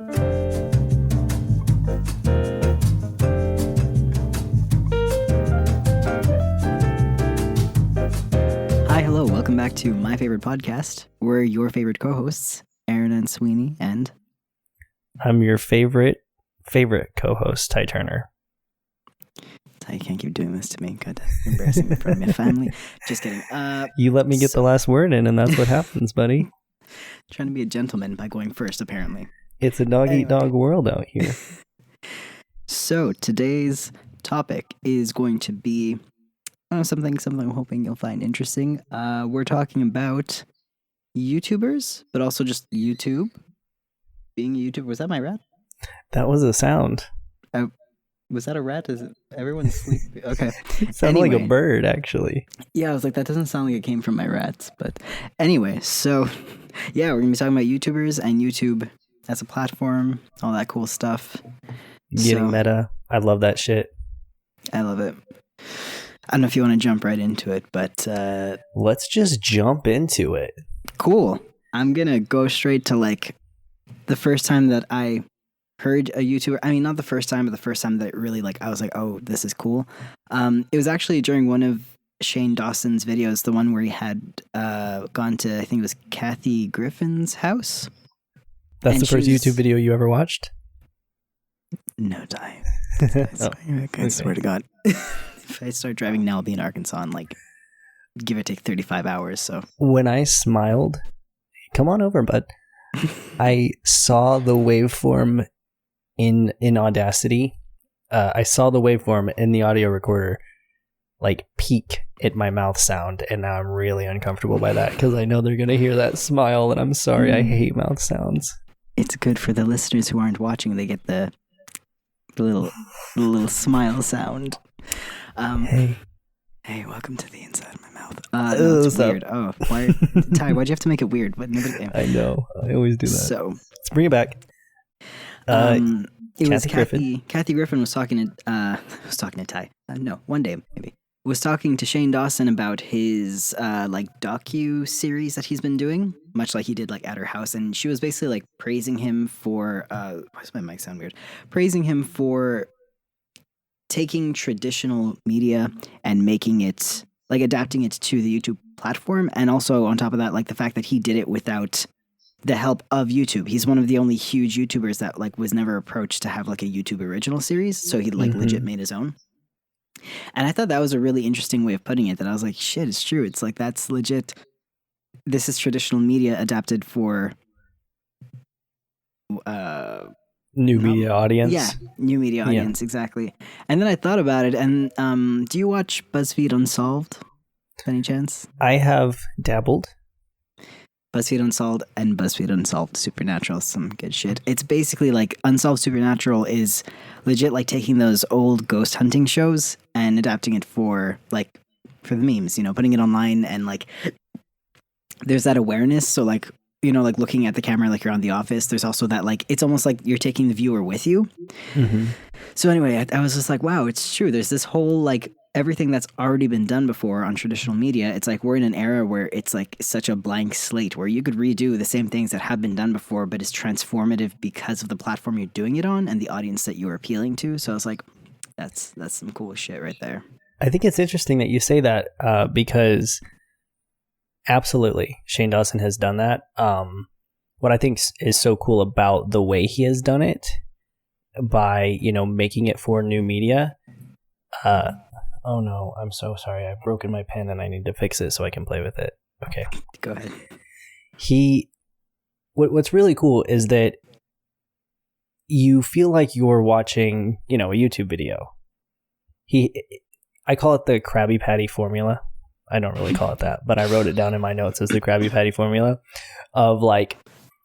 Hi, hello, welcome back to my favorite podcast. We're your favorite co-hosts, Aaron and Sweeney, and I'm your favorite co-host, Ty Turner. I can't keep doing this to me. God, embarrassing me in front of my family. Just kidding. You let me get the last word in, and that's what happens, buddy. Trying to be a gentleman by going first, apparently. It's a dog-eat-dog world out here. So today's topic is going to be something I'm hoping you'll find interesting. We're talking about YouTubers, but also just YouTube. Being a YouTuber. Was that my rat? That was a sound. Was that a rat? Is it everyone's sleeping? Okay. It sounded like a bird, actually. Yeah, I was like, that doesn't sound like it came from my rats. But anyway, so yeah, we're going to be talking about YouTubers and YouTube as a platform, all that cool stuff. Getting meta. I love that shit. I love it. I don't know if you want to jump right into it, but let's just jump into it. Cool. I'm going to go straight to like the first time that I heard a YouTuber. I mean, not the first time, but the first time that it really I was like, oh, this is cool. It was actually during one of Shane Dawson's videos, the one where he had gone to, I think it was Kathy Griffin's house. That's the first YouTube video you ever watched? No, Ty. I swear to God. If I start driving now, I'll be in Arkansas in give or take 35 hours. So when I smiled, come on over, bud. I saw the waveform in Audacity. I saw the waveform in the audio recorder peak at my mouth sound, and now I'm really uncomfortable by that because I know they're gonna hear that smile, and I'm sorry. I hate mouth sounds. It's good for the listeners who aren't watching. They get the little smile sound. Hey, welcome to the inside of my mouth. No, it's weird. Oh, Ty, why'd you have to make it weird? I know. I always do that. So let's bring it back. It was Kathy Griffin was talking to Ty. One day maybe. Was talking to Shane Dawson about his docu series that he's been doing, much like he did at her house, and she was basically praising him for why does my mic sound weird? Praising him for taking traditional media and making it adapting it to the YouTube platform, and also on top of that, the fact that he did it without the help of YouTube. He's one of the only huge YouTubers that was never approached to have a YouTube original series, so he legit made his own. And I thought that was a really interesting way of putting it, that I was like, shit, it's true. It's that's legit. This is traditional media adapted for new media audience. Yeah, new media audience, exactly. And then I thought about it, and do you watch BuzzFeed Unsolved by any chance? I have dabbled. BuzzFeed Unsolved and BuzzFeed Unsolved Supernatural, some good shit. It's basically Unsolved Supernatural is legit taking those old ghost hunting shows and adapting it for the memes, putting it online, and there's that awareness. So looking at the camera you're on The Office, there's also that it's almost like you're taking the viewer with you. Mm-hmm. So anyway, I was just wow, it's true. There's this whole everything that's already been done before on traditional media. It's we're in an era where it's such a blank slate where you could redo the same things that have been done before, but it's transformative because of the platform you're doing it on and the audience that you're appealing to. So I was that's some cool shit right there. I think it's interesting that you say that because absolutely Shane Dawson has done that. What I think is so cool about the way he has done it by, making it for new media. Oh no, I'm so sorry. I've broken my pen and I need to fix it so I can play with it. Okay. Go ahead. What's really cool is that you feel like you're watching, a YouTube video. I call it the Krabby Patty formula. I don't really call it that, but I wrote it down in my notes as the Krabby Patty formula of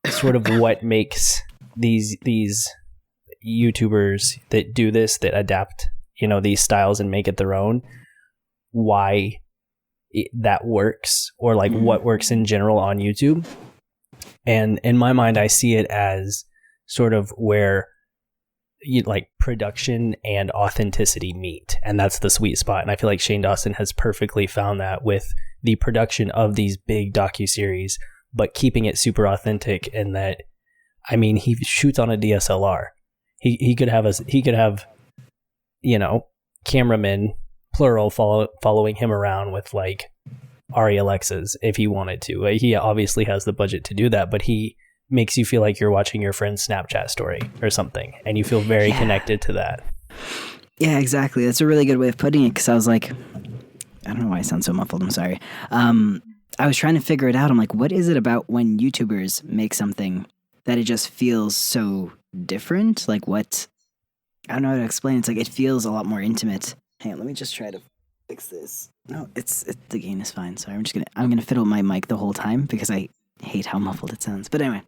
sort of what makes these YouTubers that do this, that adapt these styles and make it their own, why that works, or what works in general on YouTube. And in my mind, I see it as sort of where production and authenticity meet, and that's the sweet spot. And I feel like Shane Dawson has perfectly found that with the production of these big docuseries, but keeping it super authentic, in that I mean, he shoots on a DSLR. He could have cameramen plural following him around with like Arri Alexas if he wanted to. He obviously has the budget to do that, but he makes you feel like you're watching your friend's Snapchat story or something, and you feel very connected to that. Yeah, exactly. That's a really good way of putting it, because I was like, I don't know why I sound so muffled. I'm sorry. I was trying to figure it out. I'm like, what is it about when YouTubers make something that it just feels so different? Like what? I don't know how to explain. It's like it feels a lot more intimate. Hang on, let me just try to fix this. No, the gain is fine. Sorry, I'm gonna fiddle my mic the whole time because I hate how muffled it sounds. But anyway,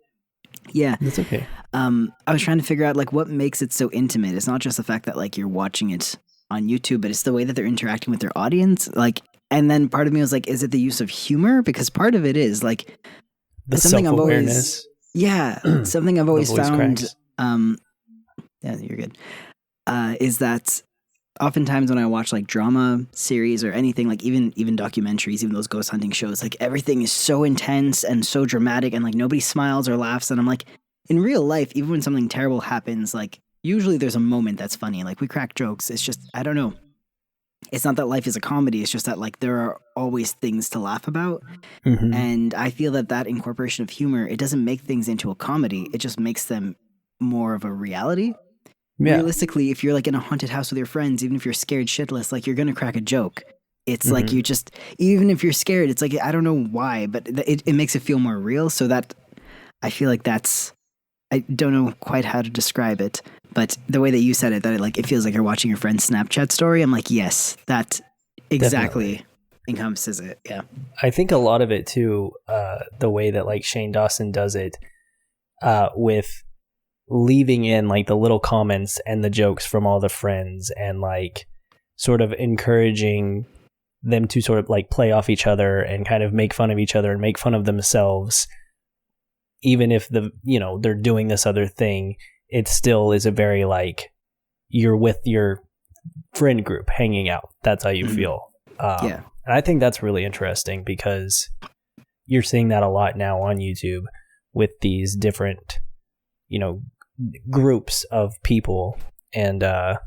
yeah, that's okay. I was trying to figure out like what makes it so intimate. It's not just the fact that like you're watching it on YouTube, but it's the way that they're interacting with their audience. Like, and then part of me was like, is it the use of humor? Because part of it is like the self-awareness. Something I've always found. Cracks. Yeah, you're good. Is that oftentimes when I watch like drama series or anything, like even documentaries, even those ghost hunting shows, like everything is so intense and so dramatic, and like nobody smiles or laughs. And I'm like, in real life, even when something terrible happens, like usually there's a moment that's funny. Like we crack jokes. It's just, I don't know. It's not that life is a comedy. It's just that like there are always things to laugh about. Mm-hmm. And I feel that incorporation of humor, it doesn't make things into a comedy. It just makes them more of a reality. Yeah. Realistically, if you're like in a haunted house with your friends, even if you're scared shitless, like you're going to crack a joke. It's like you just, even if you're scared, it's like, I don't know why, but it makes it feel more real. So that I feel like I don't know quite how to describe it, but the way that you said it, that it feels like you're watching your friend's Snapchat story. I'm like, yes, that exactly encompasses it. Yeah. I think a lot of it too, the way that like Shane Dawson does it, with leaving in like the little comments and the jokes from all the friends, and like sort of encouraging them to sort of like play off each other and kind of make fun of each other and make fun of themselves. Even if they're doing this other thing, it still is a very like you're with your friend group hanging out. That's how you feel. And I think that's really interesting because you're seeing that a lot now on YouTube with these different, groups of people. And I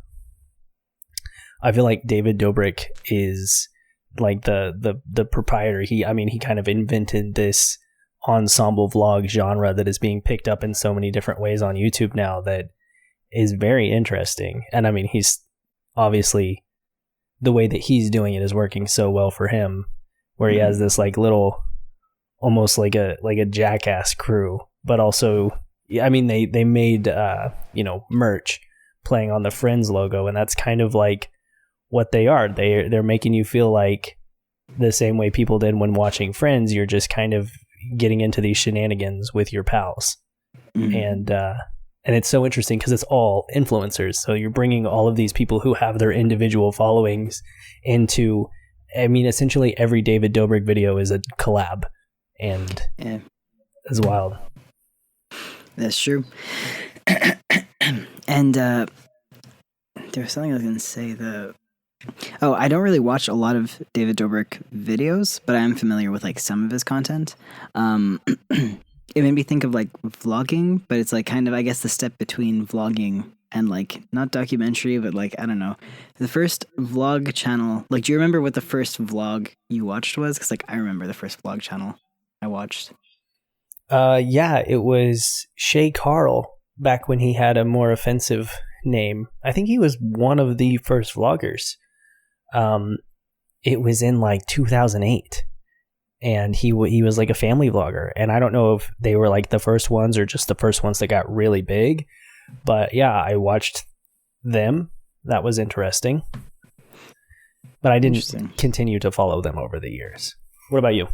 feel like David Dobrik is like the proprietor. He kind of invented this ensemble vlog genre that is being picked up in so many different ways on YouTube now that is very interesting. And I mean, he's obviously, the way that he's doing it is working so well for him, where he has this like little, almost like a jackass crew, but also, I mean, they made, merch playing on the Friends logo, and that's kind of like what they are. They're making you feel like the same way people did when watching Friends. You're just kind of getting into these shenanigans with your pals. And it's so interesting because it's all influencers. So you're bringing all of these people who have their individual followings into, I mean, essentially every David Dobrik video is a collab, and it's wild. That's true. And there was something I was going to say. I don't really watch a lot of David Dobrik videos, but I am familiar with like some of his content. It made me think of like vlogging, but it's like kind of, I guess, the step between vlogging and like not documentary, but like, I don't know, the first vlog channel. Like, do you remember what the first vlog you watched was? Because like I remember the first vlog channel I watched. Yeah, it was Shay Carl back when he had a more offensive name. I think he was one of the first vloggers. It was in like 2008, and he was like a family vlogger, and I don't know if they were like the first ones or just the first ones that got really big, but yeah, I watched them. That was interesting, but I didn't continue to follow them over the years. What about you?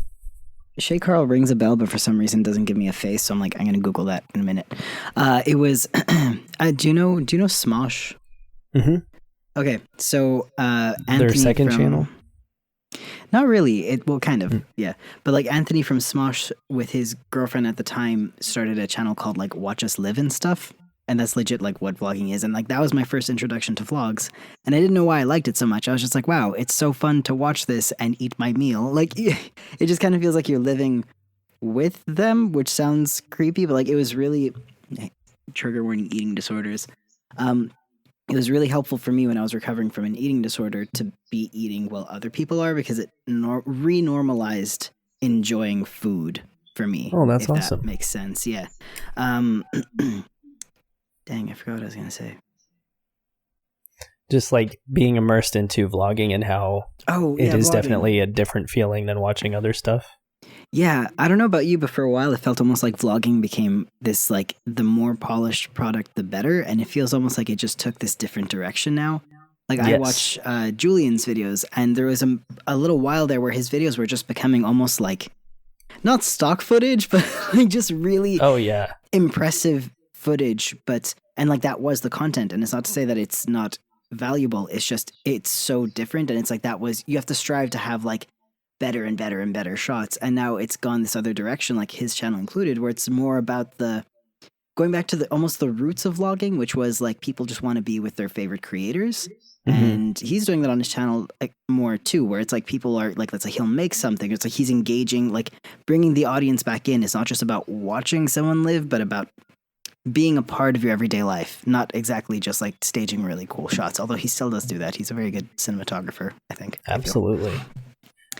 Shay Carl rings a bell, but for some reason doesn't give me a face, so I'm like, I'm gonna Google that in a minute. It was do you know Smosh? Mm-hmm. Okay, so Anthony, their second channel? Not really. Well, kind of, yeah. But like Anthony from Smosh with his girlfriend at the time started a channel called like Watch Us Live and stuff. And that's legit like what vlogging is. And like that was my first introduction to vlogs. And I didn't know why I liked it so much. I was just like, wow, it's so fun to watch this and eat my meal. Like it just kind of feels like you're living with them, which sounds creepy, but like it was really, trigger warning, eating disorders. It was really helpful for me when I was recovering from an eating disorder to be eating while other people are, because it renormalized enjoying food for me. Oh, that's if awesome. That makes sense. Yeah. Dang, I forgot what I was going to say. Just like being immersed into vlogging and how it is vlogging. Definitely a different feeling than watching other stuff. Yeah, I don't know about you, but for a while it felt almost like vlogging became this, like, the more polished product, the better. And it feels almost like it just took this different direction now. Like, yes. I watch Julian's videos, and there was a little while there where his videos were just becoming almost like, not stock footage, but like just really impressive footage. And like that was the content. And it's not to say that it's not valuable. It's just, it's so different. And it's like you have to strive to have like better and better and better shots. And now it's gone this other direction, like his channel included, where it's more about going back to almost the roots of vlogging, which was like people just want to be with their favorite creators. Mm-hmm. And he's doing that on his channel like more too, where it's like people are like, let's say he'll make something. It's like he's engaging, like bringing the audience back in. It's not just about watching someone live, but about being a part of your everyday life. Not exactly just like staging really cool shots, although he still does do that. He's a very good cinematographer, I think. Absolutely.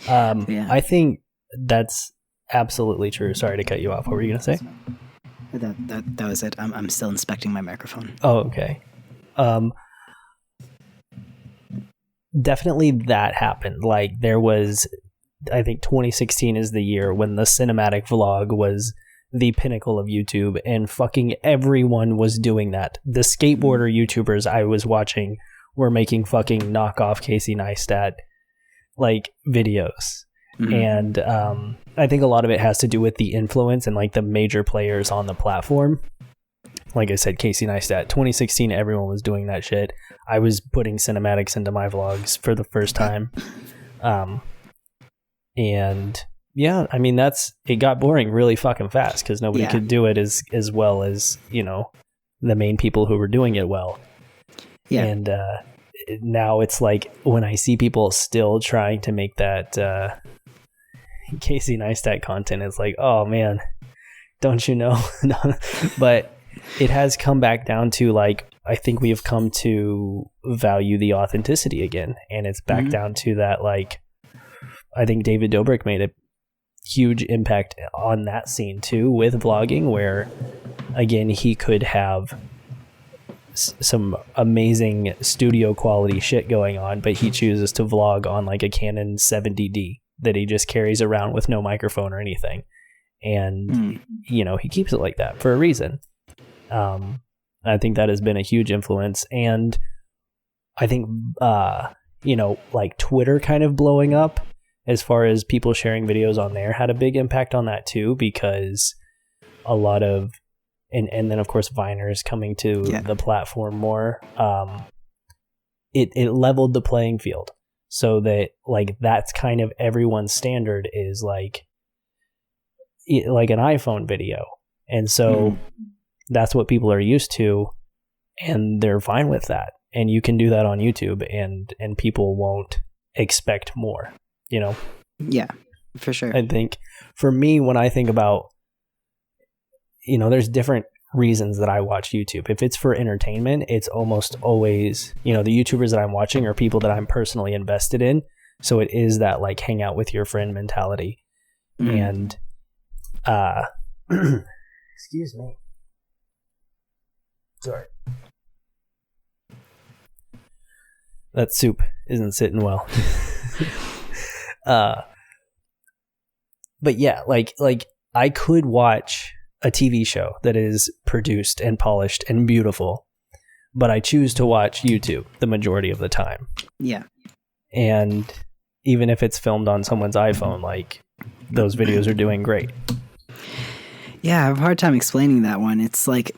I think that's absolutely true. Sorry to cut you off. What were you going to say? That was it. I'm still inspecting my microphone. Oh, okay. Definitely that happened. Like there was, I think 2016 is the year when the cinematic vlog was the pinnacle of YouTube, and fucking everyone was doing that. The skateboarder YouTubers I was watching were making fucking knockoff Casey Neistat like videos. Mm-hmm. And I think a lot of it has to do with the influence and like the major players on the platform. Like I said, Casey Neistat, 2016, everyone was doing that shit. I was putting cinematics into my vlogs for the first time. And yeah, I mean, it got boring really fucking fast because nobody could do it as well as, you know, the main people who were doing it well. Yeah. And now it's like when I see people still trying to make that Casey Neistat content, it's like, oh man, don't you know? But it has come back down to like, I think we have come to value the authenticity again. And it's back down to that, like, I think David Dobrik made a huge impact on that scene too with vlogging, where again, he could have some amazing studio quality shit going on, but he chooses to vlog on like a Canon 70D that he just carries around with no microphone or anything. And, you know, he keeps it like that for a reason. I think that has been a huge influence. And I think, you know, like Twitter kind of blowing up as far as people sharing videos on there had a big impact on that too, because a lot of, and then of course Viner's coming to the platform more. It leveled the playing field so that like that's kind of everyone's standard is like an iPhone video. And so that's what people are used to, and they're fine with that. And you can do that on YouTube, and people won't expect more, you know? Yeah, for sure. I think for me, when I think about, you know, there's different reasons that I watch YouTube. If it's for entertainment, it's almost always, you know, the YouTubers that I'm watching are people that I'm personally invested in. So it is that like hang out with your friend mentality. And, excuse me. Sorry. That soup isn't sitting well. But yeah, like I could watch a TV show that is produced and polished and beautiful, but I choose to watch YouTube the majority of the time. Yeah. And even if it's filmed on someone's iPhone, like those videos are doing great. Yeah, I have a hard time explaining that one. It's like,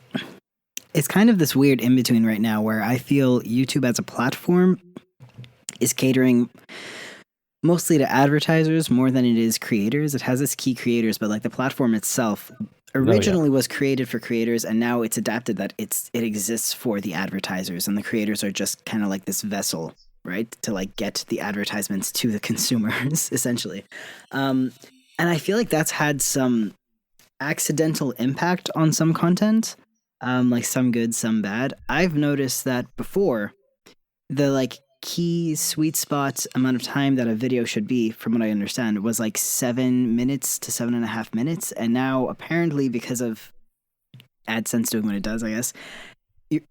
it's kind of this weird in-between right now where I feel YouTube as a platform is catering mostly to advertisers more than it is creators. It has its key creators, but like the platform itself originally was created for creators, and now it's adapted that it exists for the advertisers, and the creators are just kind of like this vessel, right, to like get the advertisements to the consumers, essentially. And I feel like that's had some accidental impact on some content. Like some good, some bad. I've noticed that before, the like key sweet spot amount of time that a video should be, from what I understand, was like 7 minutes to 7.5 minutes. And now apparently, because of AdSense doing what it does, I guess,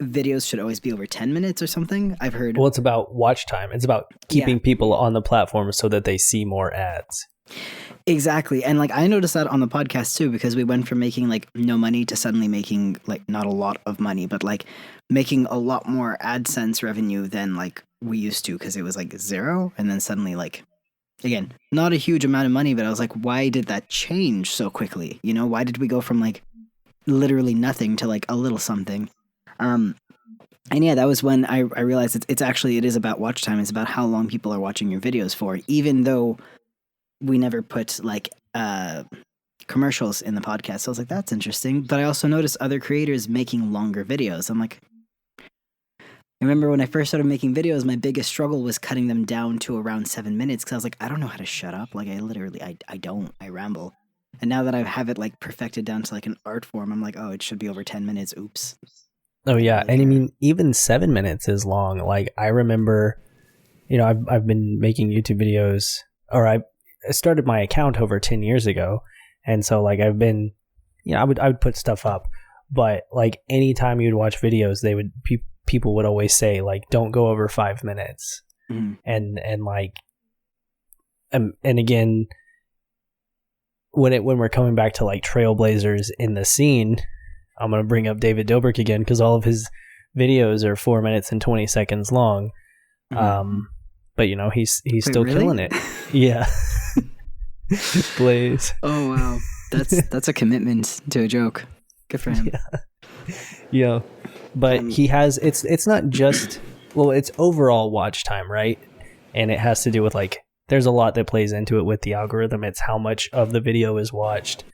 videos should always be over 10 minutes or something. I've heard. Well, it's about watch time. It's about keeping people on the platform so that they see more ads. Exactly. And like I noticed that on the podcast too, because we went from making like no money to suddenly making like not a lot of money, but like making a lot more AdSense revenue than like we used to, because it was like zero. And then suddenly, like, again, not a huge amount of money, but I was like, why did that change so quickly? You know, why did we go from like literally nothing to like a little something? And yeah, that was when I realized it's actually, it is about watch time. It's about how long people are watching your videos for, even though we never put like commercials in the podcast. So I was like, that's interesting. But I also noticed other creators making longer videos. I'm like, I remember when I first started making videos, my biggest struggle was cutting them down to around 7 minutes, because I was like, I don't know how to shut up. Like I ramble. And now that I have it like perfected down to like an art form, I'm like, oh, it should be over 10 minutes. Oops. Oh yeah. And I mean, even 7 minutes is long. Like I remember, you know, I've been making YouTube videos, or I started my account over 10 years ago. And so like I've been, you know, I would put stuff up, but like anytime you'd watch videos, they would, people would always say like, don't go over 5 minutes. Mm-hmm. And like, and again, when we're coming back to like trailblazers in the scene, I'm going to bring up David Dobrik again, because all of his videos are 4 minutes and 20 seconds long. Mm-hmm. But you know, he's still really? Killing it. Yeah. Blaze. Oh wow. That's a commitment to a joke. Good for him. Yeah. But he has, it's not just, well, it's overall watch time, right? And it has to do with like, there's a lot that plays into it with the algorithm. It's how much of the video is watched,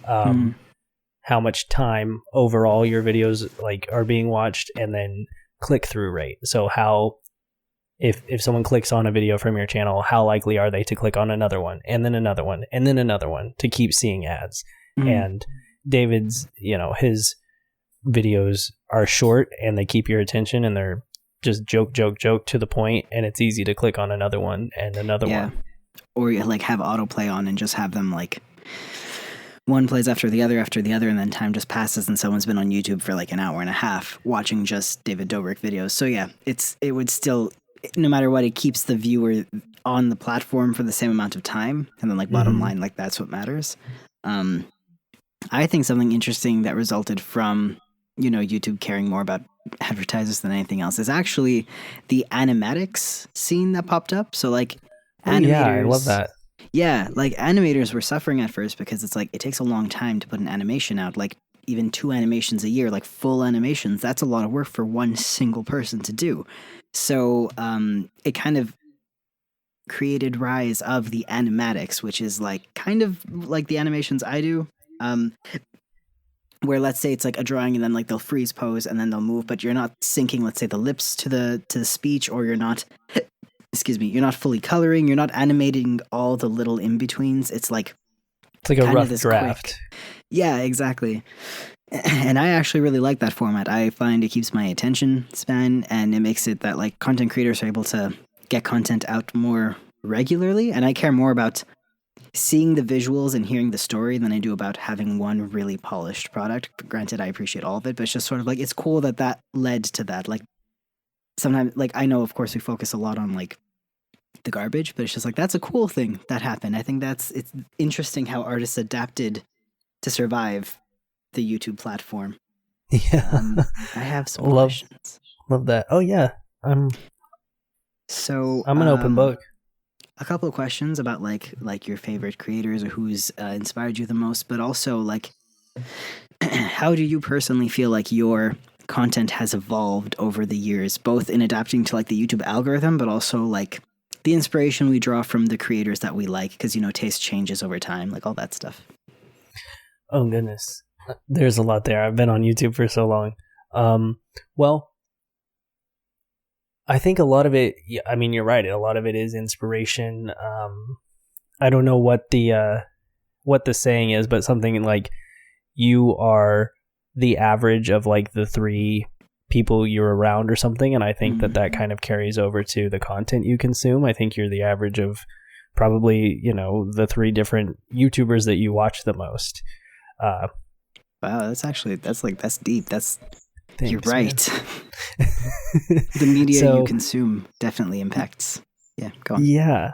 how much time overall your videos like are being watched, and then click through rate. So how, if someone clicks on a video from your channel, how likely are they to click on another one, and then another one, and then another one, to keep seeing ads? And David's, you know, his videos are short and they keep your attention, and they're just joke to the point, and it's easy to click on another one and another one. Or you like have autoplay on and just have them like one plays after the other, and then time just passes and someone's been on YouTube for like an hour and a half watching just David Dobrik videos. So yeah, it would still, no matter what, it keeps the viewer on the platform for the same amount of time. And then like bottom line, like that's what matters. I think something interesting that resulted from, you know, YouTube caring more about advertisers than anything else is actually the animatics scene that popped up. So like animators. Yeah, I love that. Yeah, like animators were suffering at first because it's like it takes a long time to put an animation out. Like even 2 animations a year, like full animations, that's a lot of work for one single person to do. So it kind of created rise of the animatics, which is like kind of like the animations I do. Where let's say it's like a drawing and then like they'll freeze pose and then they'll move, but you're not syncing, let's say, the lips to the speech, or you're not, you're not fully coloring, you're not animating all the little in-betweens. It's like a rough draft. Quick. Yeah, exactly. And I actually really like that format. I find it keeps my attention span, and it makes it that like content creators are able to get content out more regularly. And I care more about seeing the visuals and hearing the story than I do about having one really polished product. Granted, I appreciate all of it, but it's just sort of like, it's cool that led to that. Like sometimes, like I know, of course, we focus a lot on like the garbage, but it's just like, that's a cool thing that happened. I think it's interesting how artists adapted to survive the YouTube platform. Yeah. I have some questions. Love that. Oh yeah. I'm an open book. A couple of questions about like your favorite creators or who's inspired you the most, but also like how do you personally feel like your content has evolved over the years, both in adapting to like the YouTube algorithm, but also like the inspiration we draw from the creators that we like, because you know taste changes over time, like all that stuff. Oh goodness, there's a lot there. I've been on YouTube for so long. Well, I think a lot of it, I mean, you're right. A lot of it is inspiration. I don't know what the saying is, but something like you are the average of like the 3 people you're around or something, and I think that kind of carries over to the content you consume. I think you're the average of probably, you know, the 3 different YouTubers that you watch the most. Wow, that's deep. Thanks, you're right. The media you consume definitely impacts. Yeah, go on. Yeah.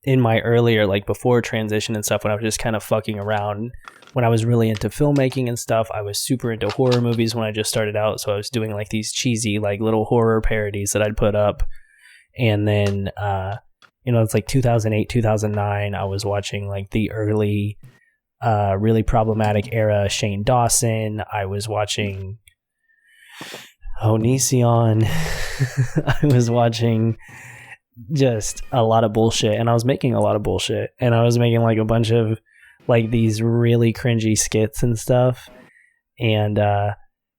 In my earlier, like before transition and stuff, when I was just kind of fucking around, when I was really into filmmaking and stuff, I was super into horror movies when I just started out. So I was doing like these cheesy, like little horror parodies that I'd put up. And then, you know, it's like 2008, 2009. I was watching like the early, really problematic era Shane Dawson. I was watching Onision. I was watching just a lot of bullshit, and I was making a lot of bullshit, and I was making like a bunch of like these really cringy skits and stuff, and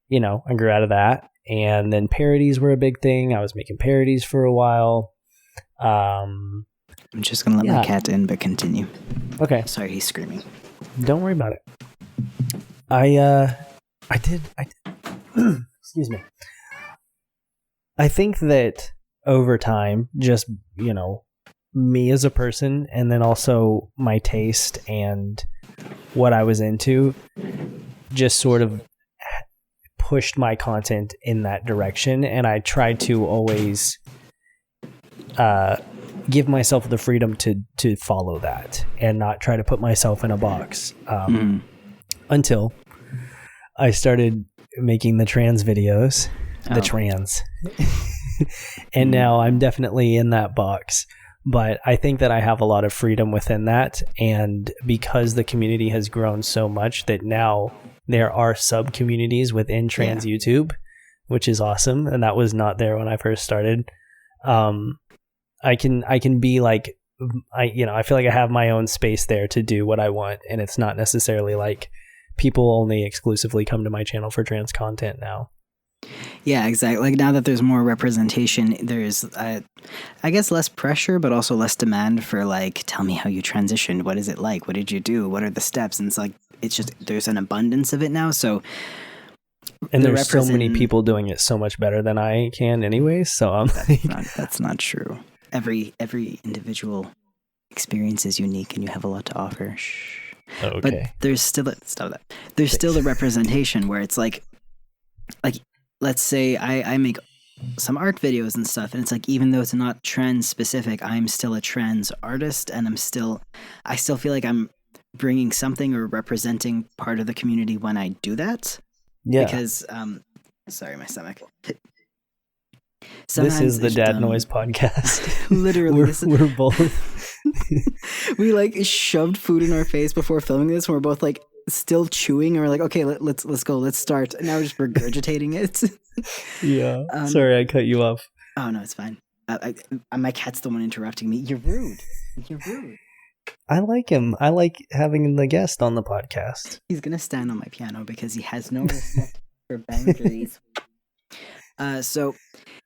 you know, I grew out of that. And then parodies were a big thing. I was making parodies for a while. I'm just gonna let my cat in, but continue. Okay, sorry, he's screaming. Don't worry about it. I did excuse me. I think that over time, just, you know, me as a person, and then also my taste and what I was into, just sort of pushed my content in that direction. And I tried to always give myself the freedom to follow that and not try to put myself in a box. Until I started making the trans videos, and now I'm definitely in that box. But I think that I have a lot of freedom within that, and because the community has grown so much that now there are sub communities within trans YouTube, which is awesome, and that was not there when I first started. I can be like, I feel like I have my own space there to do what I want, and it's not necessarily like people only exclusively come to my channel for trans content now. Yeah, exactly. Like now that there's more representation, there's, I guess, less pressure, but also less demand for like, tell me how you transitioned. What is it like? What did you do? What are the steps? And it's like, it's just, there's an abundance of it now. So, and there's so many people doing it so much better than I can anyway. So I'm that's not true. Every individual experience is unique, and you have a lot to offer. Shh. Okay. But there's still There's still the representation where it's like let's say I make some art videos and stuff, and it's like, even though it's not trans specific, I'm still a trans artist, and I still feel like I'm bringing something or representing part of the community when I do that. Yeah. Because sorry, my stomach. Sometimes this is the Dad Noise podcast. Literally, we're both. We like shoved food in our face before filming this, and we're both like still chewing, and we're like, okay, let's go, let's start. And now we're just regurgitating it. Yeah. Sorry, I cut you off. Oh no, it's fine. My cat's the one interrupting me. You're rude. I like him. I like having the guest on the podcast. He's gonna stand on my piano because he has no respect for boundaries. So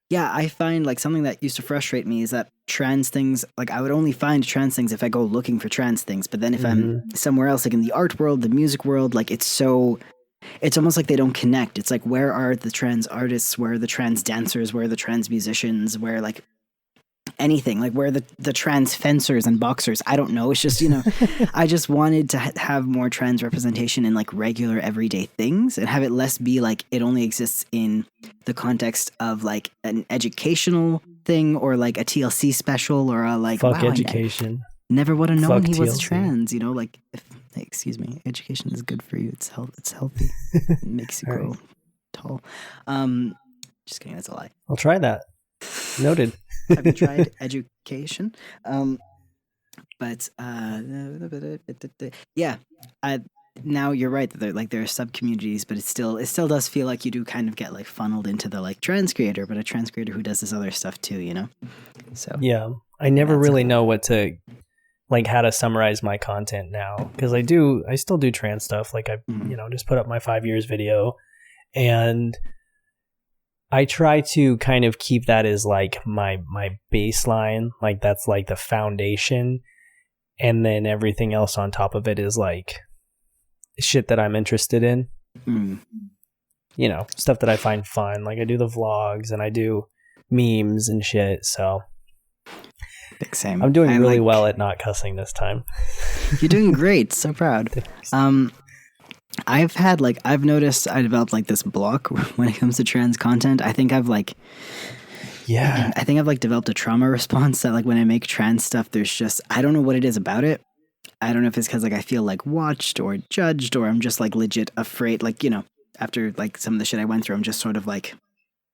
yeah, I find like something that used to frustrate me is that trans things, like I would only find trans things if I go looking for trans things. But then if I'm somewhere else, like in the art world, the music world, like it's almost like they don't connect. It's like, where are the trans artists? Where are the trans dancers? Where are the trans musicians? Where like anything, like where are the trans fencers and boxers? I don't know. It's just, I just wanted to have more trans representation in like regular everyday things, and have it less be like it only exists in the context of like an educational thing or like a TLC special or a like, fuck education. I never would have known he was trans, like, excuse me, education is good for you. It's healthy. It makes you grow tall. Just kidding. That's a lie. I'll try that. Noted. Have you tried education? Yeah. Now you're right that there are sub communities, but it still does feel like you do kind of get like funneled into the like trans creator, but a trans creator who does this other stuff too, So yeah, I never really know what to like how to summarize my content now, because I still do trans stuff. Like I just put up my 5 years video, and I try to kind of keep that as like my baseline, like that's like the foundation, and then everything else on top of it is like shit that I'm interested in. Mm. You know, stuff that I find fun. Like I do the vlogs and I do memes and shit. So same. I'm doing really well at not cussing this time. You're doing great. So proud. I've noticed I developed like this block when it comes to trans content. I think I've developed a trauma response that like when I make trans stuff, there's just, I don't know what it is about it. I don't know if it's because like I feel like watched or judged, or I'm just like legit afraid, like, you know, after like some of the shit I went through, I'm just sort of like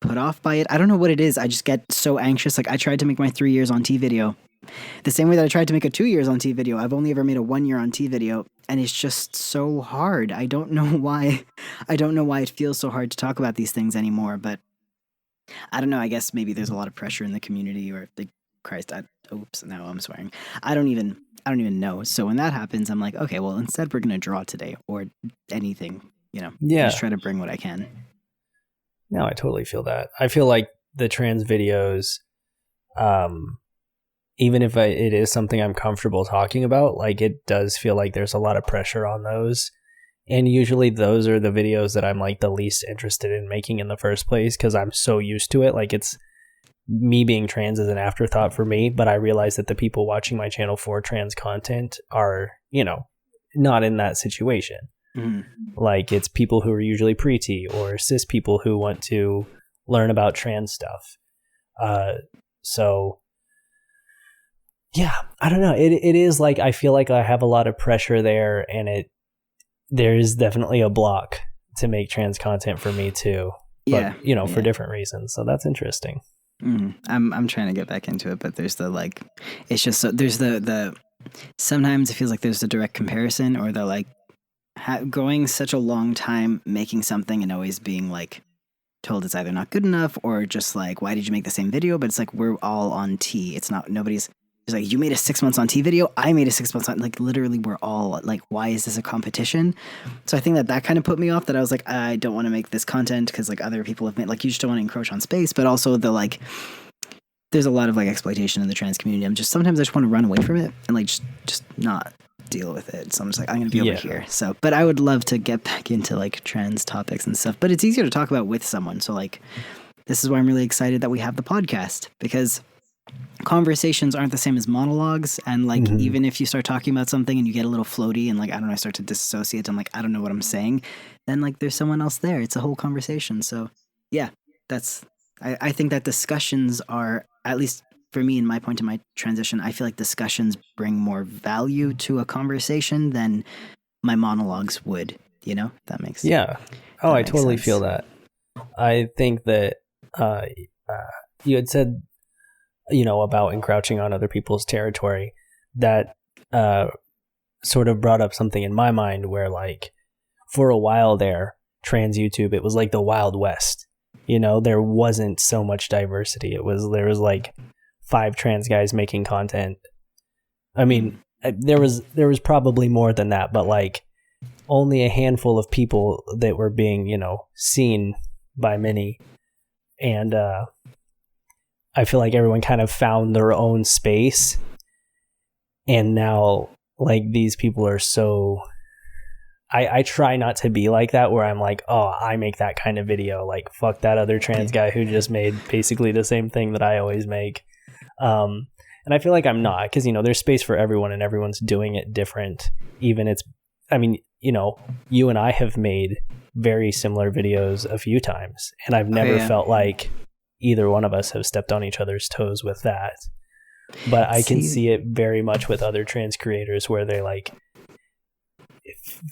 put off by it. I don't know what it is. I just get so anxious. Like I tried to make my 3 years on T video the same way that I tried to make a 2 years on T video. I've only ever made a 1 year on T video, and it's just so hard. I don't know why. I don't know why it feels so hard to talk about these things anymore, but I don't know. I guess maybe there's a lot of pressure in the community, or like, Christ, oops, now I'm swearing. I don't even know. So when that happens, I'm like, okay, well, instead we're going to draw today or anything, you know, just try to bring what I can. No, I totally feel that. I feel like the trans videos, even if it is something I'm comfortable talking about, like it does feel like there's a lot of pressure on those. And usually those are the videos that I'm like the least interested in making in the first place, because I'm so used to it. Like it's me being trans is an afterthought for me, but I realize that the people watching my channel for trans content are, you know, not in that situation. Mm-hmm. Like it's people who are usually pre-T or cis people who want to learn about trans stuff. So yeah, I don't know. It is like, I feel like I have a lot of pressure there, and there is definitely a block to make trans content for me too. But, you know, for different reasons. So that's interesting. I'm trying to get back into it, but there's the like, it's just so there's the sometimes it feels like there's a direct comparison, or the like going such a long time making something and always being like told it's either not good enough, or just like, why did you make the same video? But it's like, we're all on T. It's not, nobody's, it's like, you made a 6 months on T video, I made a 6 months on, like literally we're all like, why is this a competition? So I think that kind of put me off, that I was like, I don't want to make this content because like other people have made, like, you just don't want to encroach on space, but also the like, there's a lot of like exploitation in the trans community. Sometimes I just want to run away from it and like just not deal with it. So I'm just like, I'm going to be over here. So, but I would love to get back into like trans topics and stuff, but it's easier to talk about with someone. So like, this is why I'm really excited that we have the podcast, because conversations aren't the same as monologues. And like, even if you start talking about something and you get a little floaty and like, I don't know, I start to dissociate, I'm like, I don't know what I'm saying, then like there's someone else there. It's a whole conversation. So yeah, I think that discussions are, at least for me, in my point in my transition, I feel like discussions bring more value to a conversation than my monologues would, you know? That makes sense. Yeah. Oh, I totally feel that. I think that you had said, you know, about encroaching on other people's territory, that sort of brought up something in my mind where, like, for a while there, trans YouTube, it was like the Wild West. You know, there wasn't so much diversity. There was like 5 trans guys making content. I mean, there was probably more than that, but like only a handful of people that were being, you know, seen by many. And I feel like everyone kind of found their own space. And now, like, these people are so... I try not to be like that, where I'm like, oh, I make that kind of video. Like, fuck that other trans guy who just made basically the same thing that I always make. And I feel like I'm not, because, you know, there's space for everyone and everyone's doing it different. I mean, you know, you and I have made very similar videos a few times, and I've never felt like either one of us have stepped on each other's toes with that. But I can see it very much with other trans creators where they like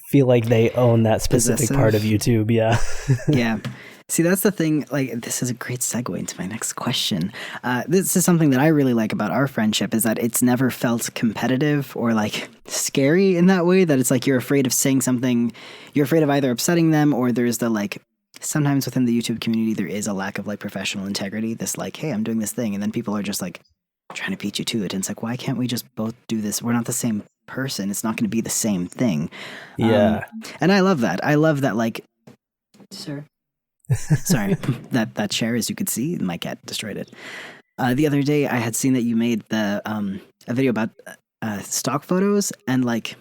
feel like they own that specific part of YouTube. Yeah. Yeah. See, that's the thing. Like, this is a great segue into my next question. This is something that I really like about our friendship, is that it's never felt competitive or like scary in that way, that it's like you're afraid of saying something, you're afraid of either upsetting them, or there's the like, sometimes within the YouTube community, there is a lack of like professional integrity. This like, hey, I'm doing this thing. And then people are just like trying to beat you to it. And it's like, why can't we just both do this? We're not the same person. It's not going to be the same thing. Yeah. And I love that. I love that, like, sir. Sorry, that chair, as you could see, my cat destroyed it. The other day, I had seen that you made a video about stock photos, and like,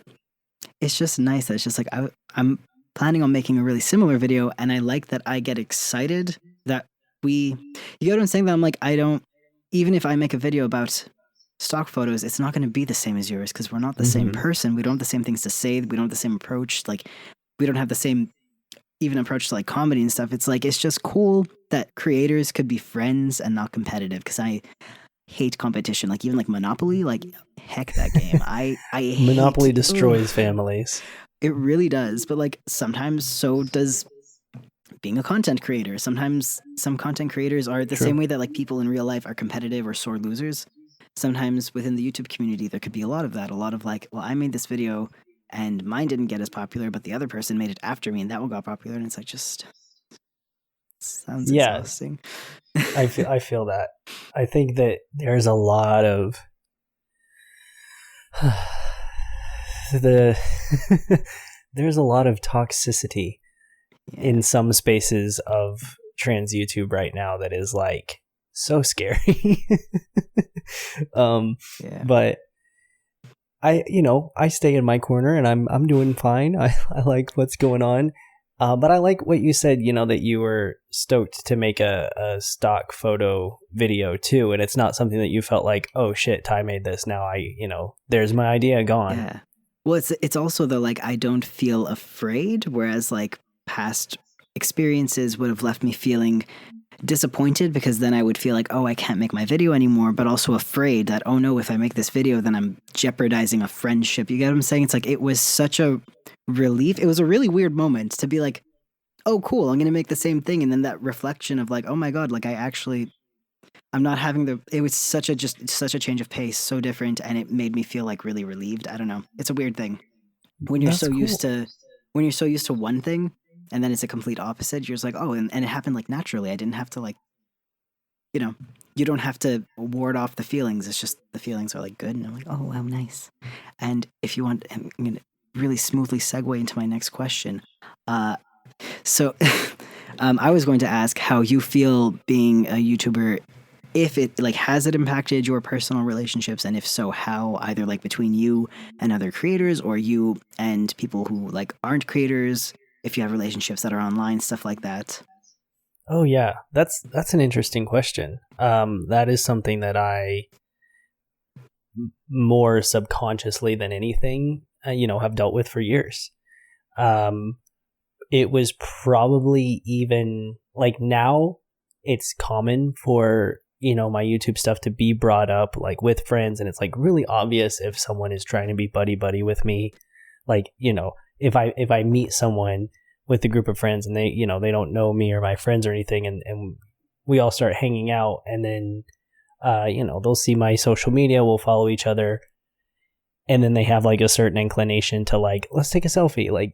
it's just nice that it's just like, I'm planning on making a really similar video, and I like that I get excited that you get what I'm saying? That I'm like, even if I make a video about stock photos, it's not going to be the same as yours because we're not the same person. We don't have the same things to say. We don't have the same approach. Like, we don't have the same even approach to like comedy and stuff. It's like, it's just cool that creators could be friends and not competitive, because I hate competition. Like, even like Monopoly, like, heck that game. I Monopoly destroys families. It really does. But like, sometimes so does being a content creator. Sometimes some content creators are the same way that like people in real life are competitive or sore losers. Sometimes within the YouTube community, there could be a lot of that. A lot of like, well, I made this video and mine didn't get as popular, but the other person made it after me and that one got popular. And it's like, just sounds exhausting. I feel that. I think that there's a lot of there's a lot of toxicity in some spaces of trans YouTube right now that is like so scary. But I stay in my corner and I'm doing fine. I like what's going on. But I like what you said, that you were stoked to make a stock photo video too. And it's not something that you felt like, oh shit, Ty made this. Now there's my idea gone. Yeah. Well, it's also the like, I don't feel afraid, whereas like past experiences would have left me feeling disappointed, because then I would feel like, oh, I can't make my video anymore, but also afraid that, oh no, if I make this video, then I'm jeopardizing a friendship. You get what I'm saying? It's like, it was such a relief. It was a really weird moment to be like, oh cool, I'm going to make the same thing. And then that reflection of like, oh my God, like I'm not having it was such a change of pace, so different. And it made me feel like really relieved. I don't know. It's a weird thing when you're used to one thing, and then it's a complete opposite. You're just like, oh, and it happened like naturally. I didn't have to like, you don't have to ward off the feelings. It's just the feelings are like good. And I'm like, oh, wow, nice. And if you want, I'm going to really smoothly segue into my next question. So I was going to ask how you feel being a YouTuber, if it like, has it impacted your personal relationships? And if so, how, either like between you and other creators, or you and people who like aren't creators, if you have relationships that are online, stuff like that. Oh yeah, that's an interesting question. That is something that I more subconsciously than anything, have dealt with for years. It was probably even like, now it's common for, my YouTube stuff to be brought up like with friends. And it's like really obvious if someone is trying to be buddy with me. Like, if I meet someone with a group of friends and they don't know me or my friends or anything, and we all start hanging out, and then, they'll see my social media, we'll follow each other. And then they have like a certain inclination to like, let's take a selfie, like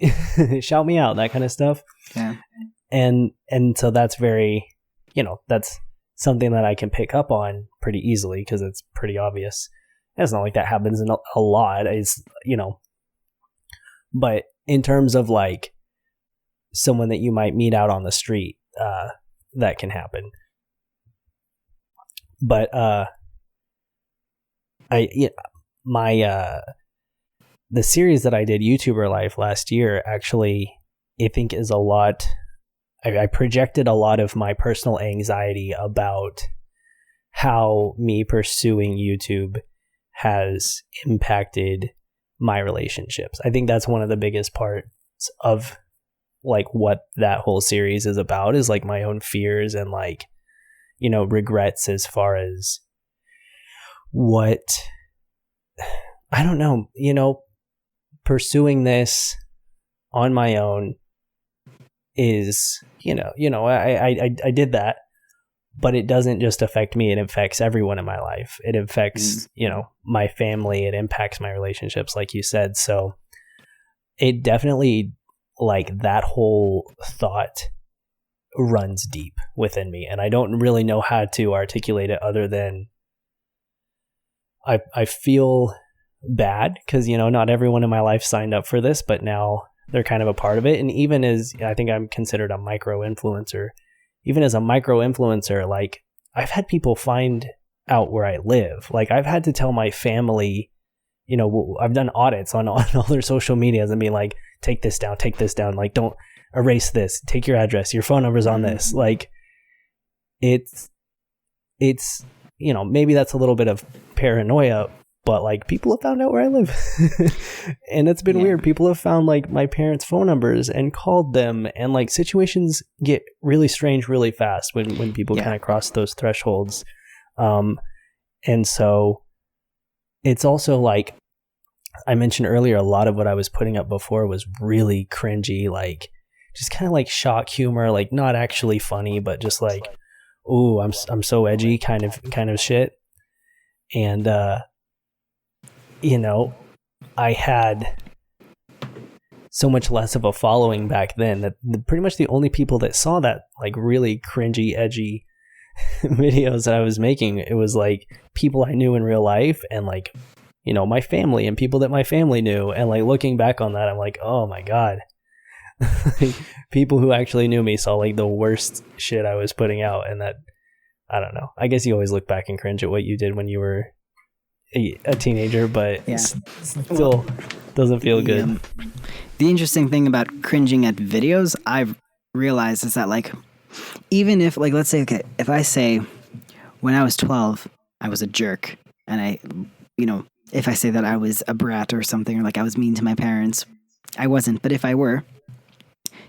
shout me out, that kind of stuff. Yeah. And so that's very, that's something that I can pick up on pretty easily because it's pretty obvious. It's not like that happens in a lot. It's, but in terms of like someone that you might meet out on the street, that can happen. But the series that I did, YouTuber Life, last year, actually, I think is a lot. I projected a lot of my personal anxiety about how me pursuing YouTube has impacted my relationships. I think that's one of the biggest parts of like what that whole series is about, is like my own fears and like, regrets as far as what, I don't know, pursuing this on my own is, I did that, but it doesn't just affect me. It affects everyone in my life. It affects, my family. It impacts my relationships, like you said. So it definitely, like, that whole thought runs deep within me. And I don't really know how to articulate it other than I feel bad because, not everyone in my life signed up for this, but now they're kind of a part of it. And even as I think I'm considered a micro influencer, even as a micro influencer, like, I've had people find out where I live. Like, I've had to tell my family, I've done audits on all their social medias and be like, take this down, like don't erase this, take your address, your phone number's on this. Like it's maybe that's a little bit of paranoia, but like people have found out where I live. And it's been weird. People have found like my parents' phone numbers and called them, and like situations get really strange really fast when people kind of cross those thresholds. And so it's also like I mentioned earlier, a lot of what I was putting up before was really cringy, like just kind of like shock humor, like not actually funny, but just like, ooh, I'm so edgy kind of shit. And I had so much less of a following back then that pretty much the only people that saw that like really cringy, edgy videos that I was making, it was like people I knew in real life and like, my family and people that my family knew. And like looking back on that, I'm like, oh my God. Like, people who actually knew me saw like the worst shit I was putting out. And that, I don't know. I guess you always look back and cringe at what you did when you were a teenager, but still doesn't feel good. The interesting thing about cringing at videos, I've realized, is that like, even if like, let's say, okay, if I say when I was 12, I was a jerk, and if I say that I was a brat or something, or like I was mean to my parents, I wasn't. But if I were,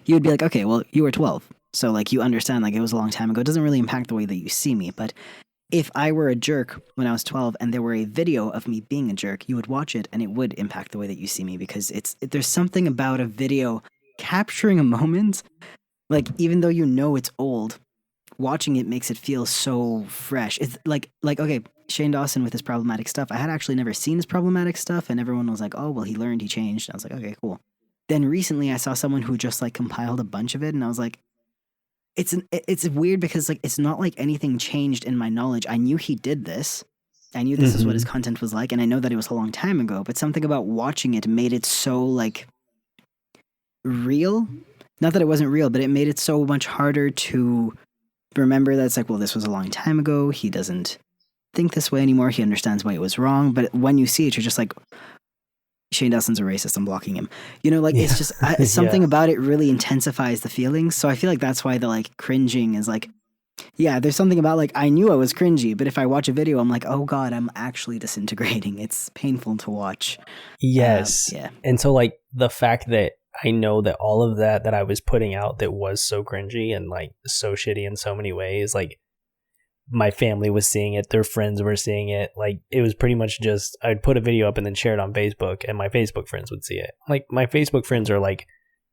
you would be like, okay, well, you were 12. So like you understand, like it was a long time ago. It doesn't really impact the way that you see me. But if I were a jerk when I was 12 and there were a video of me being a jerk, you would watch it and it would impact the way that you see me, because there's something about a video capturing a moment, like even though it's old, watching it makes it feel so fresh. It's like okay, Shane Dawson with his problematic stuff. I had actually never seen his problematic stuff, and everyone was like, oh, well, he learned, he changed. I was like, okay, cool. Then recently I saw someone who just like compiled a bunch of it, and I was like, it's weird because like it's not like anything changed in my knowledge. I knew he did this. I knew this is what his content was like, and I know that it was a long time ago, but something about watching it made it so like real. Not that it wasn't real, but it made it so much harder to remember that it's like, well, this was a long time ago. He doesn't think this way anymore. He understands why it was wrong. But when you see it, you're just like, Shane Dawson's a racist, I'm blocking him. It's just something about it really intensifies the feelings. So I feel like that's why the like cringing is like, there's something about like, I knew I was cringy, but if I watch a video, I'm like, oh God, I'm actually disintegrating. It's painful to watch. Yes. And so like the fact that I know that all of that I was putting out that was so cringy and like so shitty in so many ways, like my family was seeing it, their friends were seeing it. Like it was pretty much just, I'd put a video up and then share it on Facebook, and my Facebook friends would see it. Like my Facebook friends are like,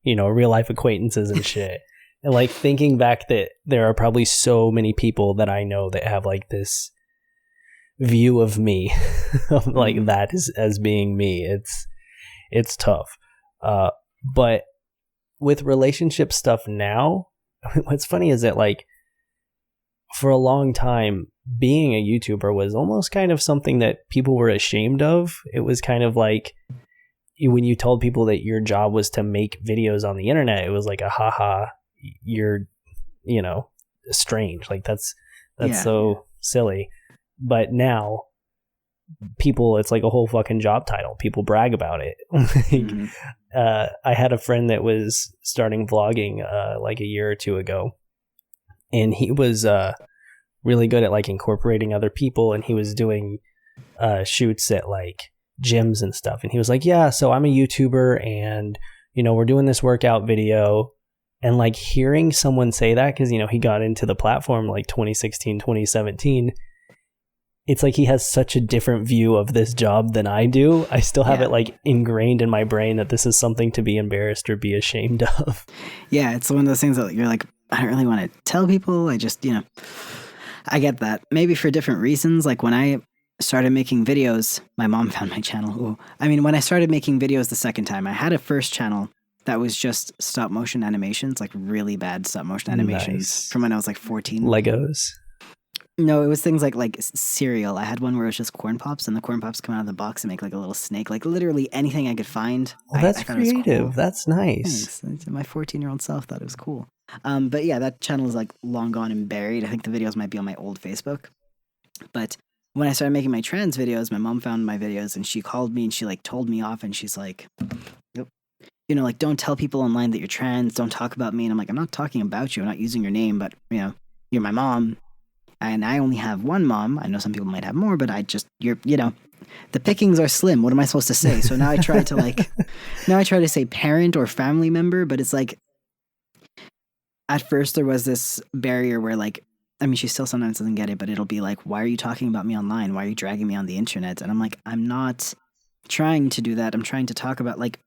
real life acquaintances and shit. And like thinking back that there are probably so many people that I know that have like this view of me, of like that as being me. It's tough. But with relationship stuff now, what's funny is that like for a long time, being a YouTuber was almost kind of something that people were ashamed of. It was kind of like when you told people that your job was to make videos on the internet, it was like a haha, you're, strange. Like that's so silly. But now people, it's like a whole fucking job title. People brag about it. I had a friend that was starting vlogging like a year or two ago, and he was really good at like incorporating other people, and he was doing shoots at like gyms and stuff. And he was like, yeah, so I'm a YouTuber, and we're doing this workout video. And like hearing someone say that, because he got into the platform like 2016, 2017, it's like he has such a different view of this job than I do. I still have it like ingrained in my brain that this is something to be embarrassed or be ashamed of. Yeah, it's one of those things that you're like, I don't really want to tell people. I just, I get that. Maybe for different reasons. Like when I started making videos, my mom found my channel. Ooh. I mean, when I started making videos the second time, I had a first channel that was just stop motion animations, like really bad stop motion animations from when I was like 14. Legos. No, it was things like cereal. I had one where it was just corn pops, and the corn pops come out of the box and make like a little snake. Like literally anything I could find. Well, that's creative. Cool. That's nice. My 14-year-old self thought it was cool. But yeah, that channel is like long gone and buried. I think the videos might be on my old Facebook. But when I started making my trans videos, my mom found my videos and she called me and she like told me off, and she's like, like, don't tell people online that you're trans, don't talk about me. And I'm like, I'm not talking about you, I'm not using your name, but you're my mom. And I only have one mom. I know some people might have more, but the pickings are slim. What am I supposed to say? So now I try to say parent or family member, but it's like, at first there was this barrier where like, I mean, she still sometimes doesn't get it, but it'll be like, why are you talking about me online? Why are you dragging me on the internet? And I'm like, I'm not trying to do that. I'm trying to talk about like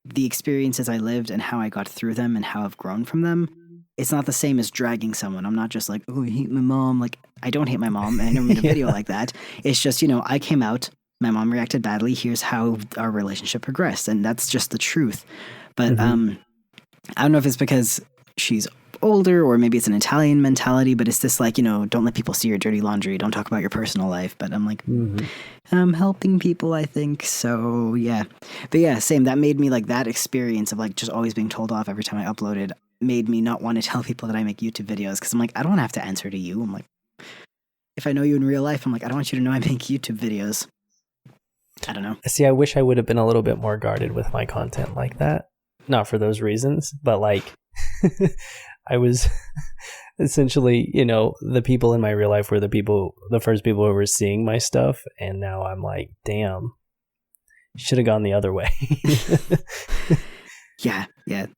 the experiences I lived and how I got through them and how I've grown from them. It's not the same as dragging someone. I'm not just like, oh, I hate my mom. Like, I don't hate my mom, and I never made a video like that. It's just, I came out, my mom reacted badly. Here's how our relationship progressed, and that's just the truth. But I don't know if it's because she's older or maybe it's an Italian mentality, but it's this like, don't let people see your dirty laundry. Don't talk about your personal life. But I'm like, I'm helping people, I think. So yeah. But yeah, same. That made me like that experience of like just always being told off every time I uploaded made me not want to tell people that I make YouTube videos. Cause I'm like, I don't have to answer to you. I'm like, if I know you in real life, I'm like, I don't want you to know I make YouTube videos. I don't know. See, I wish I would have been a little bit more guarded with my content like that. Not for those reasons, but like I was essentially, the people in my real life were the first people who were seeing my stuff. And now I'm like, damn, should have gone the other way. Yeah.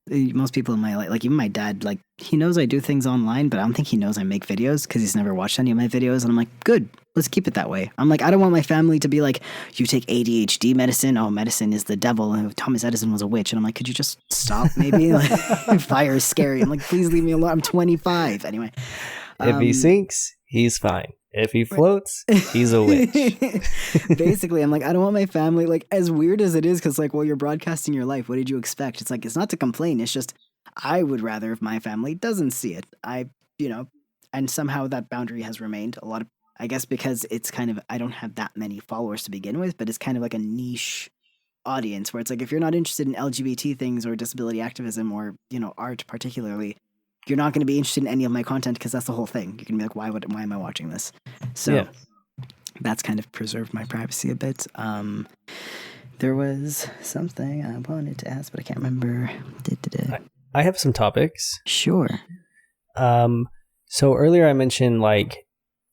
Most people in my life, like even my dad, like he knows I do things online, but I don't think he knows I make videos because he's never watched any of my videos. And I'm like, good, let's keep it that way. I'm like, I don't want my family to be like, you take ADHD medicine. Oh, medicine is the devil. And Thomas Edison was a witch. And I'm like, could you just stop maybe? Like, fire is scary. I'm like, please leave me alone. I'm 25. Anyway. If he sinks, he's fine. If he floats, he's a witch. Basically, I'm like, I don't want my family, like, as weird as it is, because, like, well, you're broadcasting your life. What did you expect? It's like, it's not to complain. It's just, I would rather if my family doesn't see it. And somehow that boundary has remained a lot of, I guess, because it's kind of, I don't have that many followers to begin with, but it's kind of like a niche audience where it's like, if you're not interested in LGBT things or disability activism or, art particularly, you're not going to be interested in any of my content because that's the whole thing. You're going to be like, why am I watching this? So that's kind of preserved my privacy a bit. There was something I wanted to ask, but I can't remember. I have some topics. Sure. So earlier I mentioned like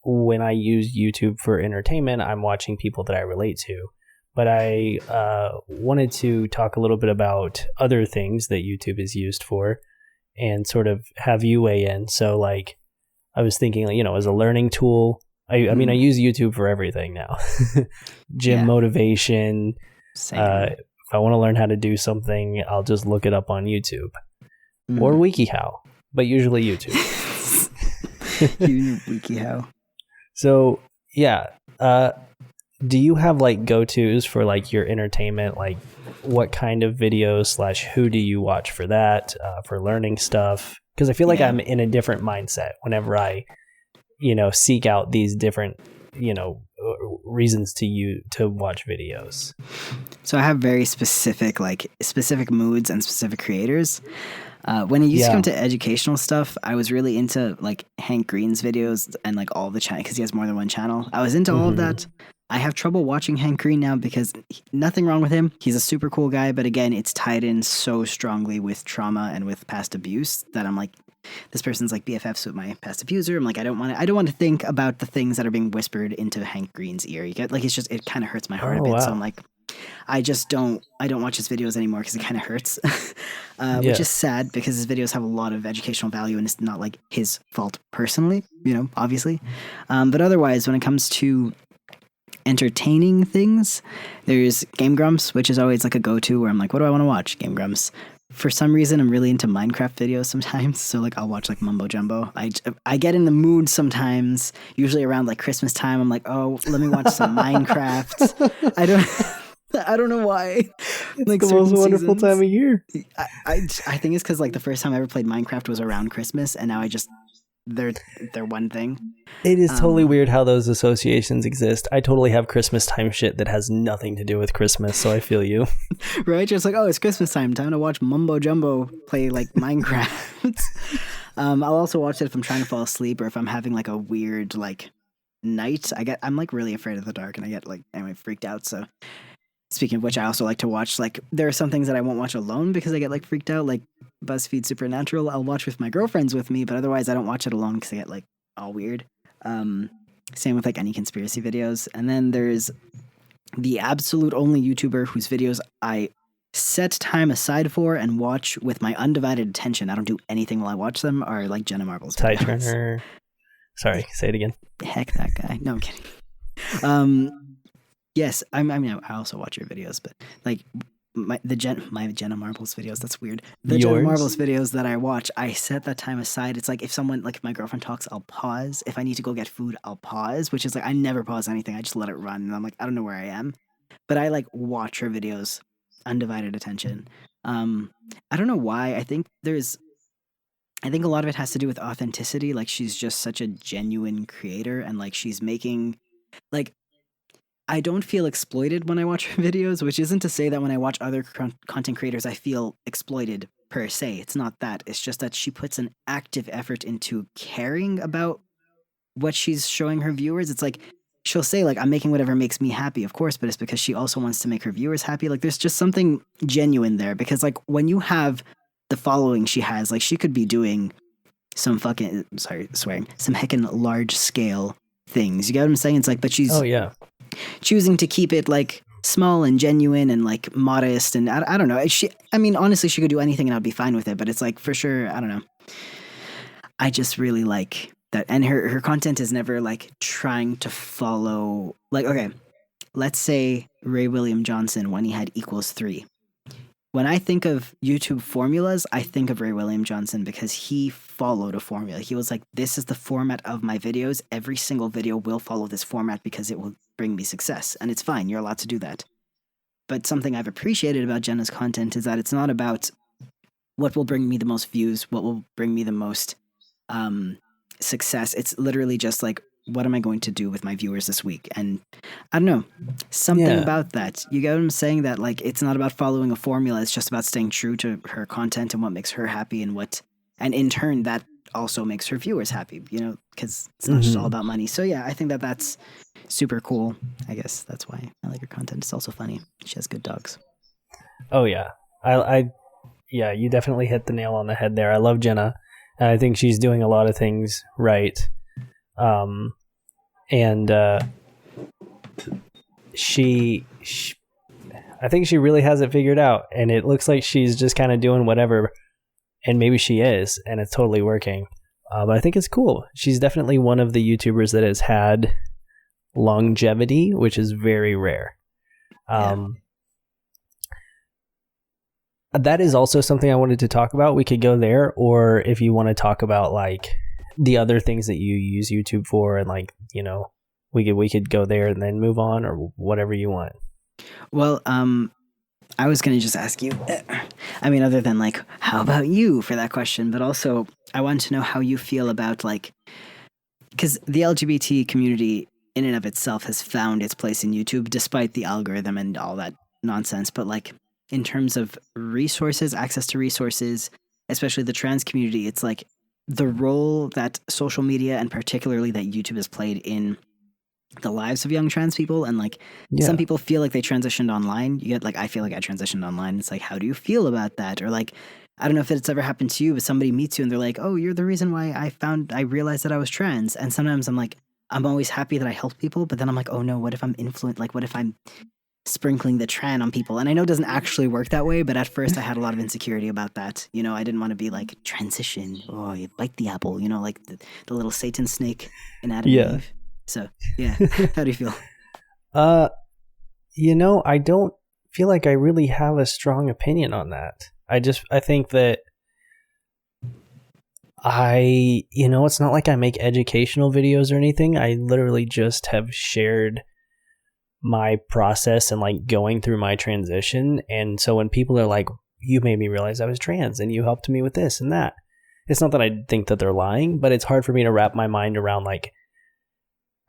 when I use YouTube for entertainment, I'm watching people that I relate to. But I wanted to talk a little bit about other things that YouTube is used for. And sort of have you weigh in. So like, I was thinking, like, as a learning tool, I mean, I use YouTube for everything now. Gym motivation. If I want to learn how to do something, I'll just look it up on YouTube or WikiHow, but usually YouTube. WikiHow. So yeah. Do you have like go-tos for like your entertainment? Like what kind of videos / who do you watch for that, for learning stuff? Because I feel like I'm in a different mindset whenever I, seek out these different, reasons to watch videos. So I have very specific moods and specific creators. When it used to come to educational stuff, I was really into like Hank Green's videos and like all the channels because he has more than one channel. I was into all of that. I have trouble watching Hank Green now because nothing wrong with him. He's a super cool guy, but again, it's tied in so strongly with trauma and with past abuse that I'm like, this person's like BFFs with my past abuser. I'm like, I don't want to think about the things that are being whispered into Hank Green's ear. You get like, it kind of hurts my heart a bit. Wow. So I'm like, I don't watch his videos anymore because it kind of hurts, which is sad because his videos have a lot of educational value and it's not like his fault personally, obviously. But otherwise, when it comes to entertaining things, there's Game Grumps, which is always like a go-to where I'm like, what do I want to watch? Game Grumps. For some reason, I'm really into Minecraft videos sometimes, so like I'll watch like Mumbo Jumbo. I get in the mood sometimes, usually around like Christmas time. I'm like, oh, let me watch some Minecraft. I don't know why. It's like the most wonderful time of year. I think it's because like the first time I ever played Minecraft was around Christmas, and now they're one thing. It is totally weird how those associations exist. I totally have Christmas time shit that has nothing to do with Christmas, so I feel you. Right? Just like, oh, it's Christmas time to watch Mumbo Jumbo play like Minecraft. I'll also watch it if I'm trying to fall asleep or if I'm having like a weird like night. I'm like really afraid of the dark and I get like freaked out. So speaking of which, I also like to watch, like, there are some things that I won't watch alone because I get, like, freaked out, like BuzzFeed Supernatural. I'll watch with my girlfriends with me, but otherwise I don't watch it alone because I get, like, all weird. Same with, like, any conspiracy videos. And then there's the absolute only YouTuber whose videos I set time aside for and watch with my undivided attention. I don't do anything while I watch them, are, like, Jenna Marbles Ty videos. Turner. Sorry, say it again. Heck, that guy. No, I'm kidding. Yes, I also watch your videos, but like my Jenna Marbles videos. That's weird. The Yours? Jenna Marbles videos that I watch, I set that time aside. It's like if someone, like if my girlfriend talks, I'll pause. If I need to go get food, I'll pause. Which is like I never pause anything. I just let it run, and I'm like I don't know where I am, but I like watch her videos, undivided attention. I don't know why. I think a lot of it has to do with authenticity. Like she's just such a genuine creator, and like she's making like. I don't feel exploited when I watch her videos, which isn't to say that when I watch other content creators, I feel exploited per se. It's not that. It's just that she puts an active effort into caring about what she's showing her viewers. It's like she'll say, like, I'm making whatever makes me happy, of course, but it's because she also wants to make her viewers happy. Like, there's just something genuine there because, like, when you have the following she has, like, she could be doing some fucking, sorry, swearing, some heckin' large scale things. You get what I'm saying? It's like, but she's choosing to keep it like small and genuine and like modest. And I don't know. Honestly, she could do anything and I'd be fine with it. But it's like, for sure, I don't know. I just really like that. And her content is never like trying to follow, like, okay, let's say Ray William Johnson when he had =3. When I think of YouTube formulas, I think of Ray William Johnson because he followed a formula. He was like, this is the format of my videos. Every single video will follow this format because it will bring me success. And it's fine. You're allowed to do that. But something I've appreciated about Jenna's content is that it's not about what will bring me the most views, what will bring me the most success. It's literally just like, what am I going to do with my viewers this week? And I don't know, something about that. You get what I'm saying? That like, it's not about following a formula. It's just about staying true to her content and what makes her happy and in turn, that also makes her viewers happy, you know, because it's not just all about money. So yeah, I think that that's super cool. I guess that's why I like her content. It's also funny. She has good dogs. Oh yeah. Yeah, you definitely hit the nail on the head there. I love Jenna. And I think she's doing a lot of things right. She I think she really has it figured out, and it looks like she's just kind of doing whatever, and maybe she is, and it's totally working. But I think it's cool. She's definitely one of the YouTubers that has had longevity, which is very rare. That is also something I wanted to talk about. We could go there, or if you want to talk about like the other things that you use YouTube for, and like, you know, we could go there and then move on, or whatever you want. Well, I was going to just ask you, other than like, how about you for that question, but also I wanted to know how you feel about like, because the LGBT community in and of itself has found its place in YouTube despite the algorithm and all that nonsense. But like in terms of resources, access to resources, especially the trans community, it's like the role that social media and particularly that YouTube has played in the lives of young trans people. And like some people feel like they transitioned online. You get like, I feel like I transitioned online. It's like, how do you feel about that? Or like, I don't know if it's ever happened to you, but somebody meets you and they're like, oh, you're the reason why I realized that I was trans. And sometimes I'm like, I'm always happy that I help people, but then I'm like, oh no, what if I'm like, what if I'm sprinkling the tran on people? And I know it doesn't actually work that way, but at first I had a lot of insecurity about that. You know, I didn't want to be like, transition, oh, you bite the apple, you know, like the little Satan snake in Adam and Eve. So, yeah. How do you feel? You know, I don't feel like I really have a strong opinion on that. I think that it's not like I make educational videos or anything. I literally just have shared my process and like going through my transition. And so when people are like, you made me realize I was trans and you helped me with this and that, it's not that I think that they're lying, but it's hard for me to wrap my mind around like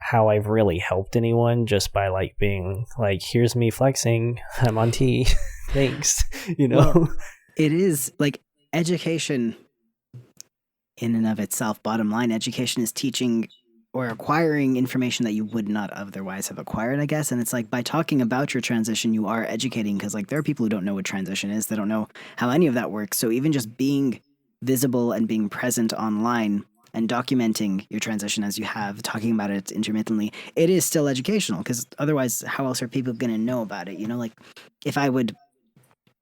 how I've really helped anyone just by like being like, here's me flexing, I'm on T, thanks, you know. Well, it is like education in and of itself. Bottom line, education is teaching or acquiring information that you would not otherwise have acquired, I guess. And it's like by talking about your transition, you are educating, because like there are people who don't know what transition is. They don't know how any of that works. So even just being visible and being present online and documenting your transition as you have, talking about it intermittently, it is still educational, because otherwise how else are people going to know about it? You know, like if I would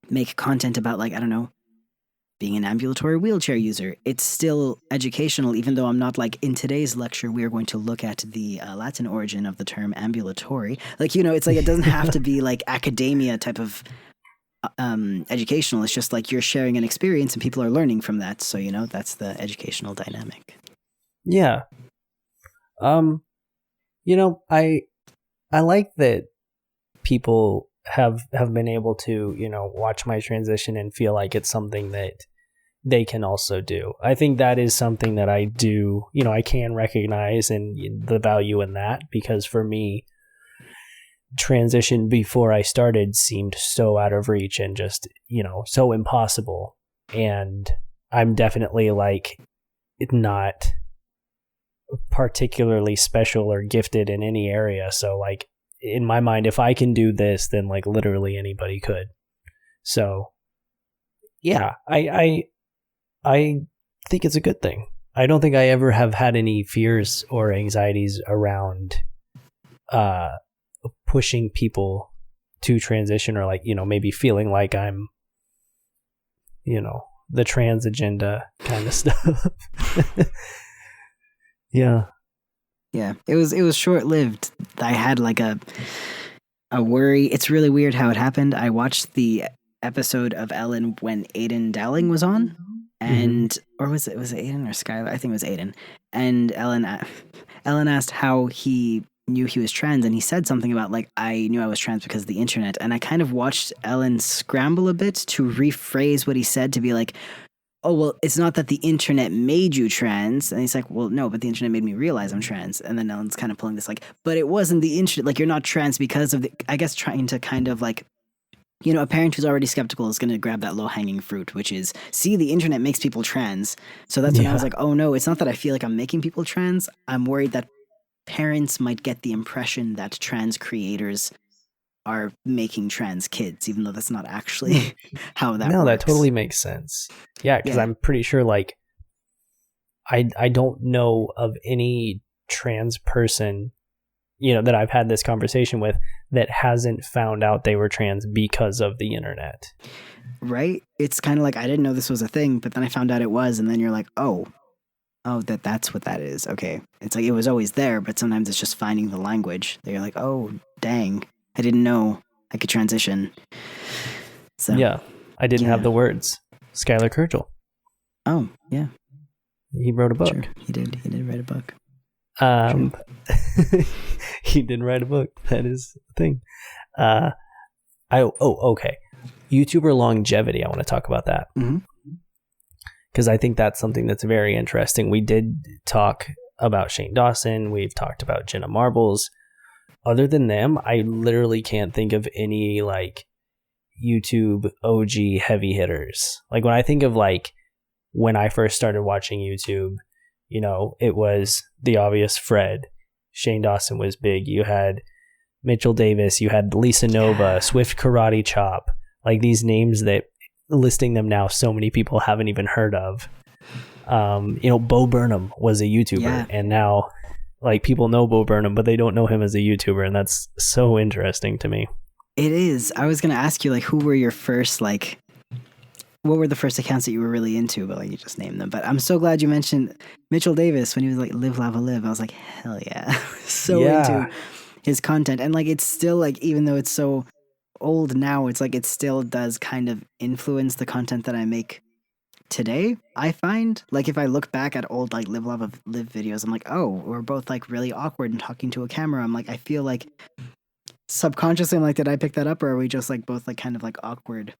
make content about like, I don't know, being an ambulatory wheelchair user, it's still educational, even though I'm not like, in today's lecture, we are going to look at the Latin origin of the term ambulatory. Like, you know, it's like, it doesn't have to be like academia type of educational. It's just like you're sharing an experience and people are learning from that. So, you know, that's the educational dynamic. Yeah. You know, I like that people have been able to, you know, watch my transition and feel like it's something that they can also do. I think that is something that I do, you know, I can recognize and the value in that, because for me, transition before I started seemed so out of reach and just, you know, so impossible. And I'm definitely like not particularly special or gifted in any area. So like in my mind, if I can do this, then like literally anybody could. So yeah, I think it's a good thing. I don't think I ever have had any fears or anxieties around pushing people to transition, or like, you know, maybe feeling like I'm, you know, the trans agenda kind of stuff. Yeah. Yeah, it was short-lived. I had like a worry. It's really weird how it happened. I watched the episode of Ellen when Aiden Dowling was on, and or was it Aiden or Skylar? I think it was Aiden. And Ellen asked how he knew he was trans, and he said something about like, I knew I was trans because of the internet. And I kind of watched Ellen scramble a bit to rephrase what he said to be like, oh, well, it's not that the internet made you trans. And he's like, well, no, but the internet made me realize I'm trans. And then Ellen's kind of pulling this like, but it wasn't the internet. Like, you're not trans because of the, I guess, trying to kind of like, you know, a parent who's already skeptical is going to grab that low-hanging fruit, which is, see, the internet makes people trans. So that's when I was like, oh no, it's not that I feel like I'm making people trans. I'm worried that parents might get the impression that trans creators are making trans kids, even though that's not actually how that works. No, that totally makes sense. Yeah, because I'm pretty sure, like, I don't know of any trans person, you know, that I've had this conversation with that hasn't found out they were trans because of the internet. Right? It's kind of like, I didn't know this was a thing, but then I found out it was, and then you're like, oh, that's what that is. Okay. It's like, it was always there, but sometimes it's just finding the language that you're like, oh, dang, I didn't know I could transition. So yeah, I didn't have the words. Skylar Kurgel. Oh, yeah. He wrote a book. Sure. He did write a book. He did write a book. That is the thing. Okay. YouTuber longevity. I want to talk about that. Because I think that's something that's very interesting. We did talk about Shane Dawson. We've talked about Jenna Marbles. Other than them, I literally can't think of any like YouTube OG heavy hitters. Like when I think of like when I first started watching YouTube, you know, it was the obvious Fred. Shane Dawson was big. You had Mitchell Davis. You had Lisa Nova, Swift Karate Chop. Like these names that, listing them now, so many people haven't even heard of. You know, Bo Burnham was a YouTuber, and now like people know Bo Burnham, but they don't know him as a YouTuber, and that's so interesting to me. It is. I was gonna ask you, like, who were your first, like, what were the first accounts that you were really into? But like, you just named them. But I'm so glad you mentioned Mitchell Davis when he was like Live Lava Live. I was like, hell yeah, so into his content, and like it's still like, even though it's so old now, it's like it still does kind of influence the content that I make today. I find, like, if I look back at old like Live Lava Live videos, I'm like, oh, we're both like really awkward and talking to a camera. I'm like, I feel like subconsciously I'm like, did I pick that up, or are we just like both like kind of like awkward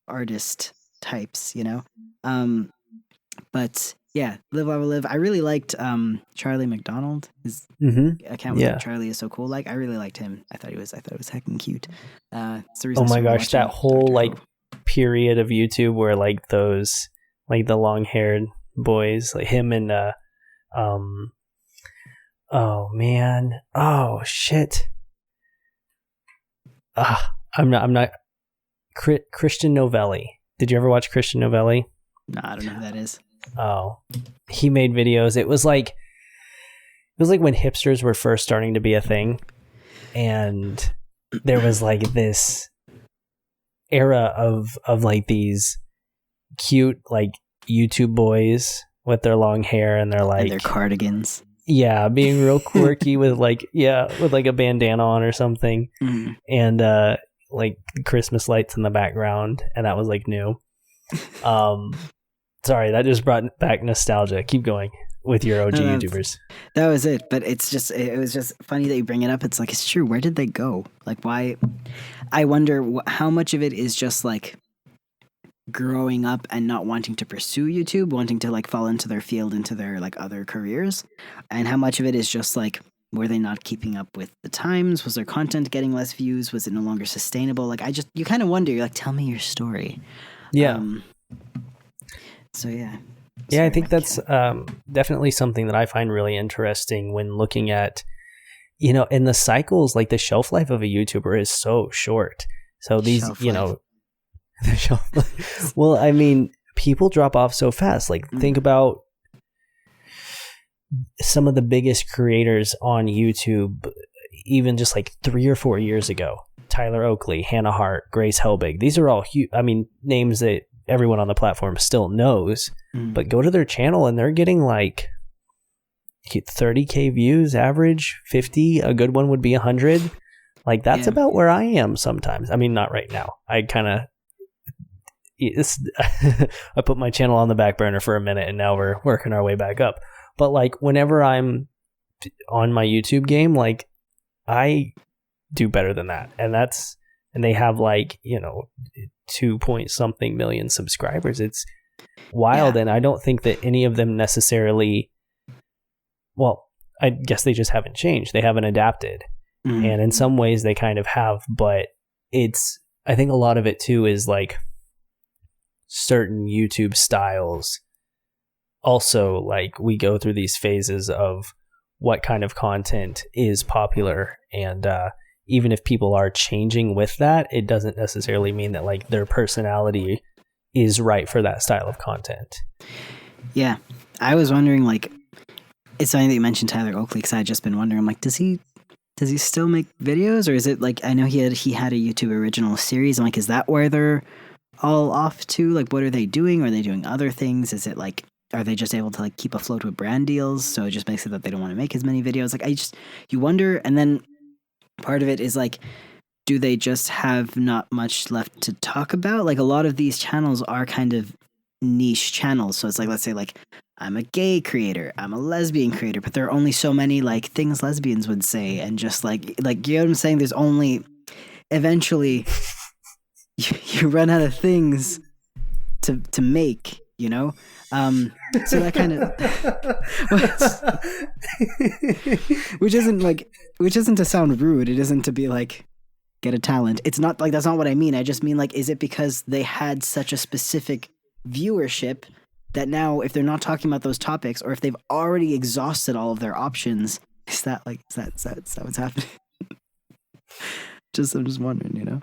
artist types, you know? But yeah, Live Lava Live. I really liked Charlie McDonald. His account with Charlie is so cool. Like, I really liked him. I thought it was heckin' cute. It's the reason oh my gosh, that whole like period of YouTube where like those, like the long haired boys, like him and Oh man. Oh shit. I'm not Christian Novelli. Did you ever watch Christian Novelli? No, I don't know who that is. Oh. He made videos. It was like when hipsters were first starting to be a thing, and there was like this era of like these cute like YouTube boys with their long hair and their cardigans. Yeah, being real quirky with like a bandana on or something, and like Christmas lights in the background, and that was like new. Sorry, that just brought back nostalgia. Keep going with your OG YouTubers. That was it, but it was just funny that you bring it up. It's like, it's true. Where did they go? Like, why? I wonder how much of it is just like growing up and not wanting to pursue YouTube, wanting to like fall into their field, into their like other careers, and how much of it is just like, were they not keeping up with the times? Was their content getting less views? Was it no longer sustainable? Like, you kind of wonder. You're like, tell me your story. Yeah. So yeah. Yeah, I think that's definitely something that I find really interesting when looking at, in the cycles, like the shelf life of a YouTuber is so short. So these, the shelf life. Well, I mean, people drop off so fast. Like, think about some of the biggest creators on YouTube, even just like 3 or 4 years ago. Tyler Oakley, Hannah Hart, Grace Helbig. These are all huge. I mean, names that everyone on the platform still knows, but go to their channel and they're getting like 30K views average, 50. A good one would be 100. Like, that's about where I am sometimes. I mean, not right now. I kind of, I put my channel on the back burner for a minute and now we're working our way back up. But like, whenever I'm on my YouTube game, like, I do better than that. And they have like, 2-point-something million subscribers. It's wild. And I don't think that any of them necessarily, well, I guess they just haven't changed. They haven't adapted. And in some ways they kind of have, but I think a lot of it too is like certain YouTube styles. Also, like, we go through these phases of what kind of content is popular, and even if people are changing with that, it doesn't necessarily mean that like their personality is right for that style of content. Yeah. I was wondering, like, it's funny that you mentioned Tyler Oakley, because I had just been wondering, I'm like, does he still make videos, or is it like, I know he had a YouTube original series. I'm like, is that where they're all off to? Like, what are they doing? Are they doing other things? Is it like, are they just able to like keep afloat with brand deals? So it just makes it that they don't want to make as many videos. Like, you wonder. And then part of it is like, do they just have not much left to talk about? Like, a lot of these channels are kind of niche channels. So it's like, let's say like, I'm a gay creator, I'm a lesbian creator, but there are only so many like things lesbians would say, and just like, you know what I'm saying? There's only, eventually you run out of things to make, so that kind of, which isn't to sound rude. It isn't to be like, get a talent. It's not like, that's not what I mean. I just mean like, is it because they had such a specific viewership that now if they're not talking about those topics, or if they've already exhausted all of their options, is that what's happening? I'm just wondering,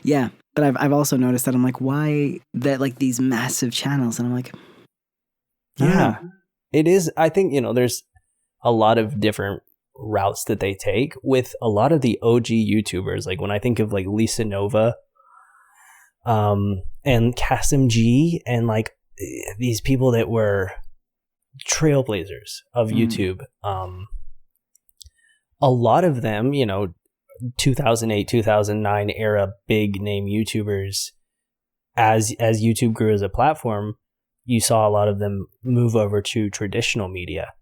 yeah. But I've also noticed that I'm like, why that like these massive channels, and I'm like, yeah, it is. I think, there's a lot of different routes that they take with a lot of the OG YouTubers. Like, when I think of like Lisa Nova, and Kasim G, and like these people that were trailblazers of YouTube, a lot of them, 2008, 2009 era big name YouTubers, as YouTube grew as a platform, you saw a lot of them move over to traditional media.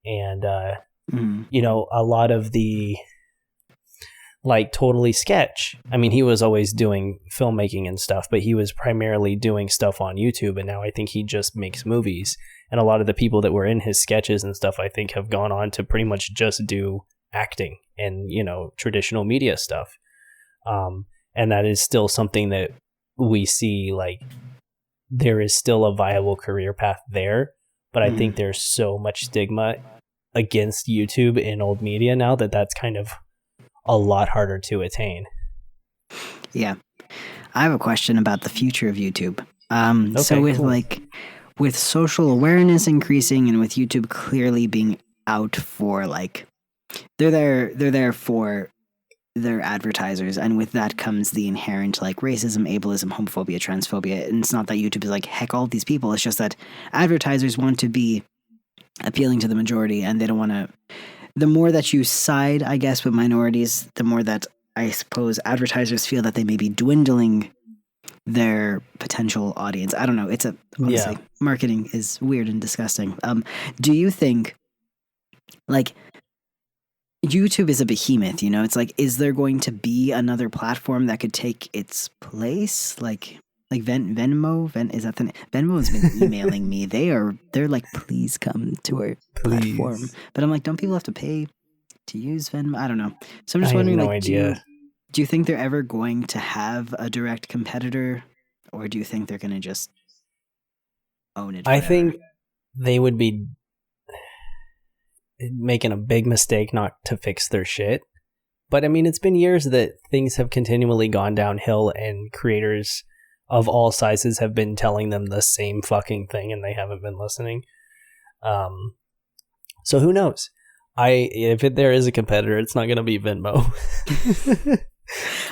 And, a lot of the, like, Totally Sketch. I mean, he was always doing filmmaking and stuff, but he was primarily doing stuff on YouTube. And now I think he just makes movies. And a lot of the people that were in his sketches and stuff, I think, have gone on to pretty much just do acting and, traditional media stuff. And that is still something that we see, like, there is still a viable career path there. But I think there's so much stigma against YouTube in old media now that's kind of a lot harder to attain. Yeah. I have a question about the future of YouTube. Okay, so with cool. with social awareness increasing and with YouTube clearly being out for they're there for their advertisers, and with that comes the inherent racism, ableism, homophobia, transphobia. And it's not that YouTube is heck all of these people, it's just that advertisers want to be appealing to the majority, and they don't want to. The more that you side, I guess, with minorities, the more that I suppose advertisers feel that they may be dwindling their potential audience. I don't know. It's honestly, marketing is weird and disgusting. Do you think YouTube is a behemoth, it's is there going to be another platform that could take its place? Venmo? Is that the name? Venmo has been emailing me. They're please come to our platform. But I'm don't people have to pay to use Venmo? I don't know. So I'm just wondering, no idea. Do you think they're ever going to have a direct competitor, or do you think they're going to just own it forever? I think they would be making a big mistake not to fix their shit. But I mean, it's been years that things have continually gone downhill, and creators of all sizes have been telling them the same fucking thing, and they haven't been listening. So who knows? If there is a competitor, it's not going to be Venmo.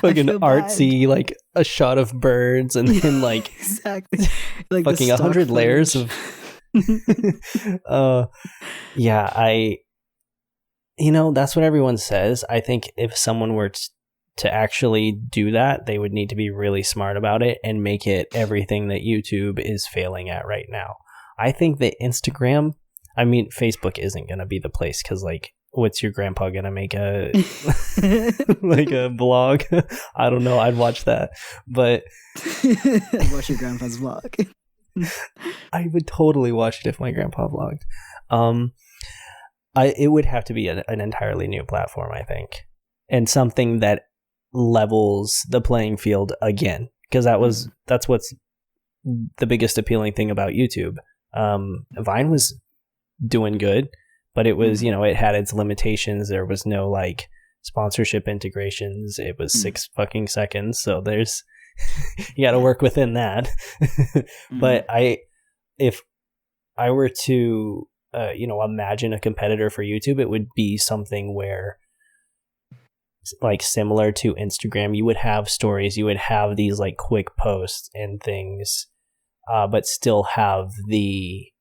Fucking artsy, a shot of birds, and then exactly, fucking 100 layers of. That's what everyone says. I think if someone were to actually do that, they would need to be really smart about it and make it everything that YouTube is failing at right now. I think that Facebook isn't going to be the place, because what's your grandpa going to make a a blog? I don't know. I'd watch that, but watch your grandpa's vlog. I would totally watch it if my grandpa vlogged. It would have to be an entirely new platform, I think, and something that levels the playing field again, because that's what's the biggest appealing thing about YouTube. Vine was doing good, but it was, it had its limitations. There was no sponsorship integrations. It was 6 fucking seconds, so there's you got to work within that. But if I were to imagine a competitor for YouTube, it would be something where similar to Instagram, you would have stories, you would have these quick posts and things, but still have the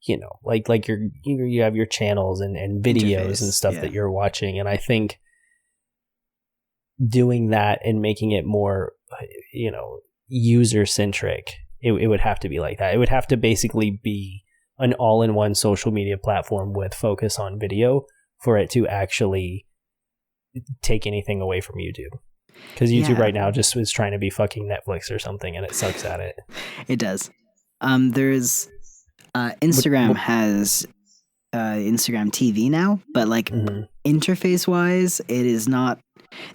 you have your channels and videos and stuff that you're watching. And I think doing that and making it more user centric, it would have to be like that. It would have to basically be an all-in-one social media platform with focus on video for it to actually take anything away from YouTube. Because YouTube right now just is trying to be fucking Netflix or something, and it sucks at it. It does. There's Instagram has Instagram TV now, but interface wise, it is not.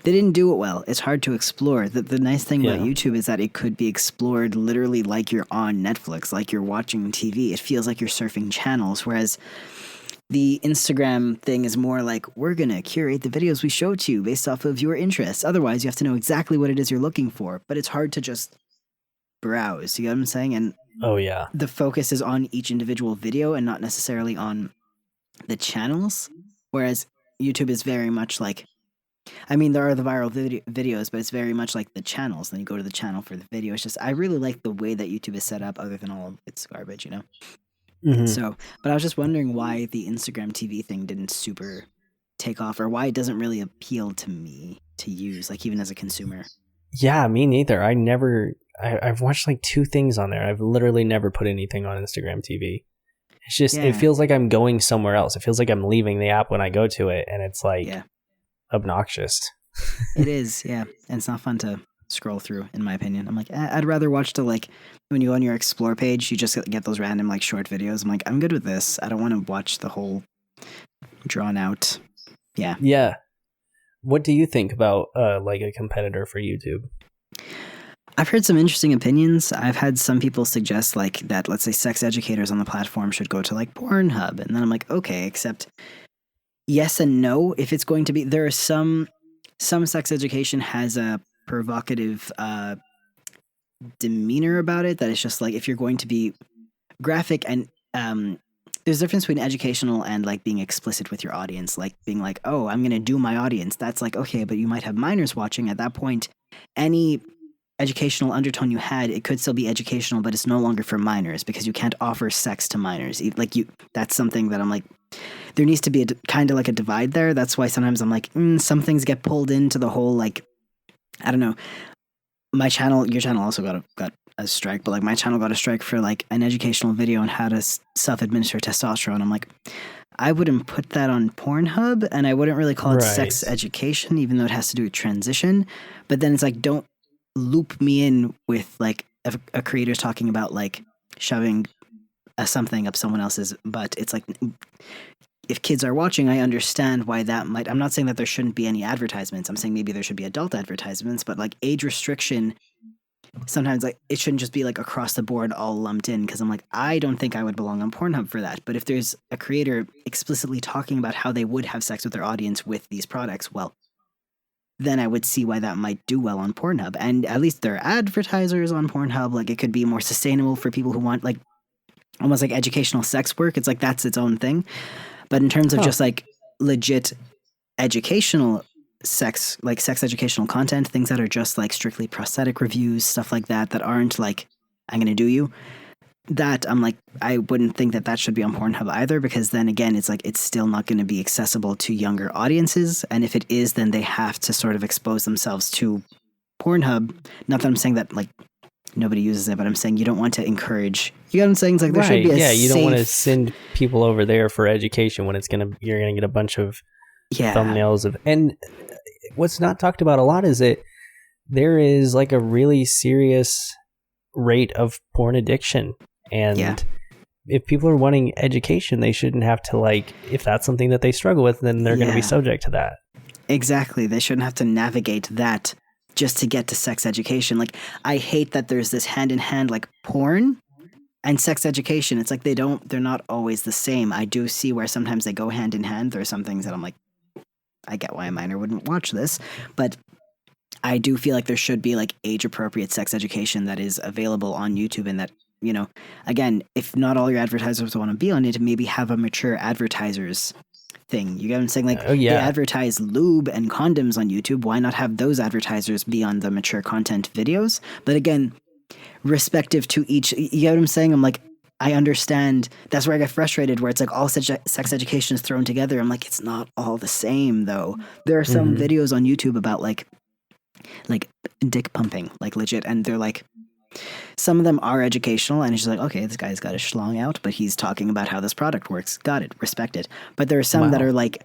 They didn't do it well. It's hard to explore. The nice thing about YouTube is that it could be explored literally like you're on Netflix, like you're watching TV. It feels like you're surfing channels, whereas the Instagram thing is more we're going to curate the videos we show to you based off of your interests. Otherwise, you have to know exactly what it is you're looking for, but it's hard to just browse. You get what I'm saying? And the focus is on each individual video and not necessarily on the channels, whereas YouTube is very much there are the viral videos, but it's very much like the channels. Then you go to the channel for the video. It's just, I really like the way that YouTube is set up, other than all its garbage, So, but I was just wondering why the Instagram TV thing didn't super take off, or why it doesn't really appeal to me to use, even as a consumer. Yeah, me neither. I've watched 2 things on there. I've literally never put anything on Instagram TV. It's just, it feels like I'm going somewhere else. It feels like I'm leaving the app when I go to it, and it's obnoxious. It is, yeah. And it's not fun to scroll through, in my opinion. I'm I'd rather watch when you go on your explore page, you just get those random short videos. I'm I'm good with this. I don't want to watch the whole drawn out. Yeah. What do you think about a competitor for YouTube? I've heard some interesting opinions. I've had some people suggest like that, let's say sex educators on the platform should go to like Pornhub. And then I'm like, okay, except yes and no. If it's going to be, there are some sex education has a provocative demeanor about it that it's just like if you're going to be graphic and there's a difference between educational and like being explicit with your audience, like being like, oh, I'm going to do my audience. That's like, okay, but you might have minors watching at that point. Any educational undertone you had, it could still be educational, but it's no longer for minors because you can't offer sex to minors. That's something that I'm like, there needs to be kind of like a divide there. That's why sometimes I'm like, some things get pulled into the whole, like, I don't know. My channel, your channel also got a strike, but like my channel got a strike for like an educational video on how to self-administer testosterone. I'm like, I wouldn't put that on Pornhub, and I wouldn't really call it sex education, even though it has to do with transition. But then it's like, don't loop me in with like a creator's talking about like shoving something up someone else's butt. It's like, if kids are watching, I understand why that might. I'm not saying that there shouldn't be any advertisements. I'm saying maybe there should be adult advertisements, but like age restriction, sometimes like it shouldn't just be like across the board all lumped in, because I'm like, I don't think I would belong on Pornhub for that. But if there's a creator explicitly talking about how they would have sex with their audience with these products, well, then I would see why that might do well on Pornhub. And at least there are advertisers on Pornhub. Like it could be more sustainable for people who want like almost like educational sex work. It's like that's its own thing. But in terms of just like legit educational sex educational content, things that are just like strictly prosthetic reviews, stuff like that, that aren't like, I'm going to do you, that I'm like, I wouldn't think that should be on Pornhub either, because then again, it's like, it's still not going to be accessible to younger audiences. And if it is, then they have to sort of expose themselves to Pornhub. Not that I'm saying that like nobody uses it, but I'm saying you don't want to encourage. You know what I'm saying? It's like there should be a you don't want to send people over there for education when you're gonna get a bunch of thumbnails of. And what's not talked about a lot is that there is like a really serious rate of porn addiction, and if people are wanting education, they shouldn't have to like, if that's something that they struggle with, then they're going to be subject to that. Exactly, they shouldn't have to navigate that just to get to sex education. Like, I hate that there's this hand in hand, like porn and sex education. It's like they're not always the same. I do see where sometimes they go hand in hand. There are some things that I'm like, I get why a minor wouldn't watch this, but I do feel like there should be like age appropriate sex education that is available on YouTube, and that, you know, again, if not all your advertisers want to be on it, maybe have a mature advertisers thing. You get what I'm saying? Like, they advertise lube and condoms on YouTube. Why not have those advertisers be on the mature content videos? But again, respective to each, you get what I'm saying? I'm like, I understand. That's where I get frustrated, where it's like all sex education is thrown together. I'm like, it's not all the same though. There are some videos on YouTube about like dick pumping, like legit, and they're like, some of them are educational, and it's just like, okay, this guy's got a schlong out, but he's talking about how this product works. Got it, respect it. But there are some that are like,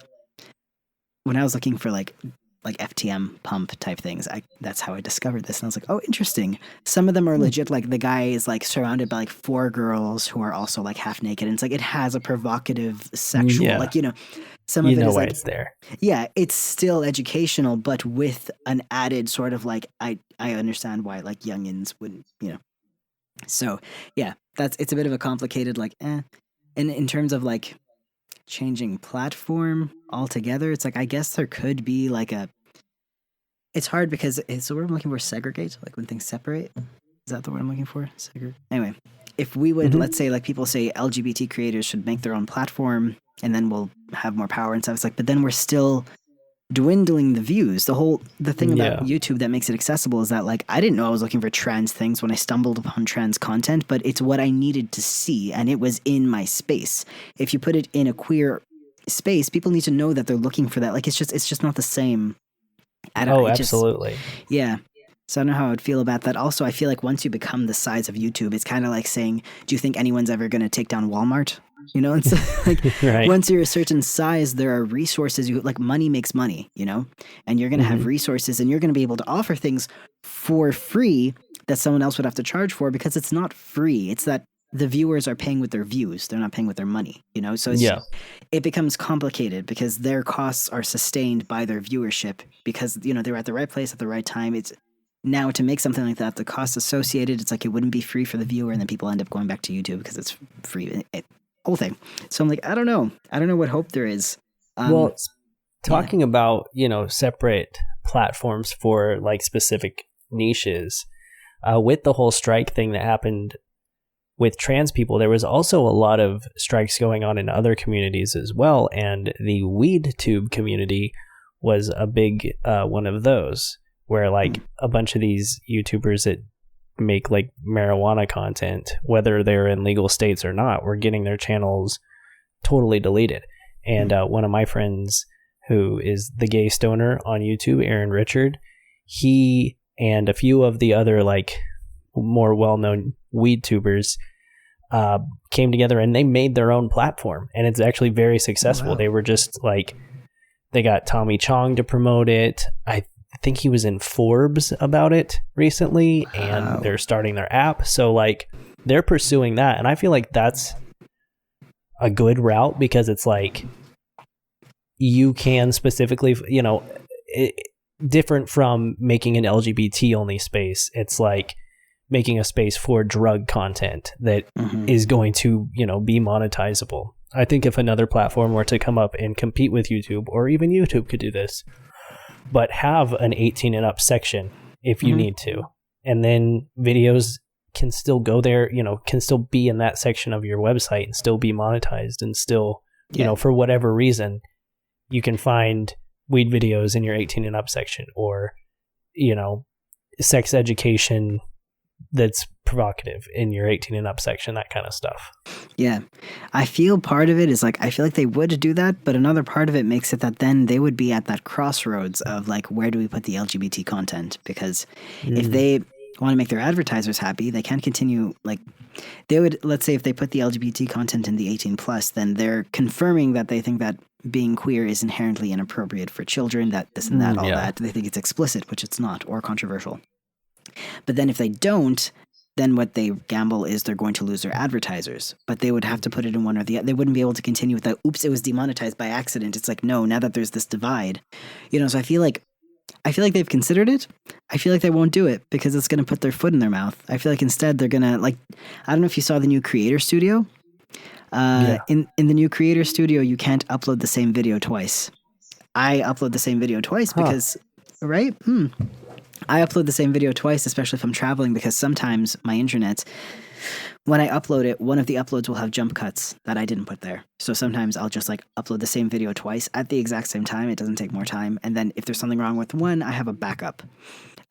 when I was looking for like FTM pump type things, that's how I discovered this, and I was like, oh, interesting. Some of them are legit, like the guy is like surrounded by like 4 girls who are also like half naked, and it's like it has a provocative sexual, like, you know, some of it is why like, it's there. Yeah, it's still educational, but with an added sort of like, I understand why like youngins wouldn't, you know. So yeah, it's a bit of a complicated like, And in terms of like changing platform altogether, it's like, I guess there could be like it's hard because it's the word I'm looking for, segregate, like when things separate. Is that the word I'm looking for? Anyway, if we would, let's say like people say LGBT creators should make their own platform and then we'll have more power and stuff. It's like, but then we're still dwindling the views. The thing about YouTube that makes it accessible is that like, I didn't know I was looking for trans things when I stumbled upon trans content, but it's what I needed to see, and it was in my space. If you put it in a queer space, people need to know that they're looking for that. Like, it's just not the same. Absolutely. Yeah. So I don't know how I would feel about that. Also, I feel like once you become the size of YouTube, it's kind of like saying, do you think anyone's ever going to take down Walmart? You know, it's like once you're a certain size, there are resources. Like, money makes money, you know, and you're going to have resources, and you're going to be able to offer things for free that someone else would have to charge for, because it's not free. It's that the viewers are paying with their views. They're not paying with their money, you know? So it becomes complicated because their costs are sustained by their viewership, because, you know, they're at the right place at the right time. now to make something like that, the cost associated, it's like it wouldn't be free for the viewer, and then people end up going back to YouTube because it's free. Whole thing. So I'm like, I don't know what hope there is. Well, talking about, separate platforms for like specific niches, with the whole strike thing that happened with trans people, there was also a lot of strikes going on in other communities as well, and the weed tube community was a big one of those, where like a bunch of these YouTubers that make like marijuana content, whether they're in legal states or not, were getting their channels totally deleted. And one of my friends, who is the gay stoner on YouTube, Aaron Richard, he and a few of the other like more well-known weed tubers came together and they made their own platform, and it's actually very successful. Wow. They were just like, they got Tommy Chong to promote it. I think he was in Forbes about it recently, and they're starting their app. So like they're pursuing that, and I feel like that's a good route, because it's like you can specifically, different from making an LGBT only space. It's like making a space for drug content that is going to, be monetizable. I think if another platform were to come up and compete with YouTube, or even YouTube could do this, but have an 18 and up section if you need to, and then videos can still go there, can still be in that section of your website and still be monetized, and still, for whatever reason, you can find weed videos in your 18 and up section, or, sex education that's provocative in your 18 and up section, that kind of stuff. Yeah. I feel part of it is like, I feel like they would do that, but another part of it makes it that then they would be at that crossroads of like, where do we put the LGBT content? Because if they want to make their advertisers happy, they can't continue, like, they would, let's say if they put the LGBT content in the 18 plus, then they're confirming that they think that being queer is inherently inappropriate for children, that this and that, all that. They think it's explicit, which it's not, or controversial. But then if they don't, then what they gamble is they're going to lose their advertisers. But they would have to put it in one or the other. They wouldn't be able to continue with that, oops, it was demonetized by accident. It's like, no, now that there's this divide. So I feel like they've considered it. I feel like they won't do it because it's going to put their foot in their mouth. I feel like instead they're going to, like, I don't know if you saw the new Creator Studio. In the new Creator Studio, you can't upload the same video twice. I upload the same video twice because, right? I upload the same video twice, especially if I'm traveling, because sometimes my internet, when I upload it, one of the uploads will have jump cuts that I didn't put there. So sometimes I'll just like upload the same video twice at the exact same time. It doesn't take more time. And then if there's something wrong with one, I have a backup.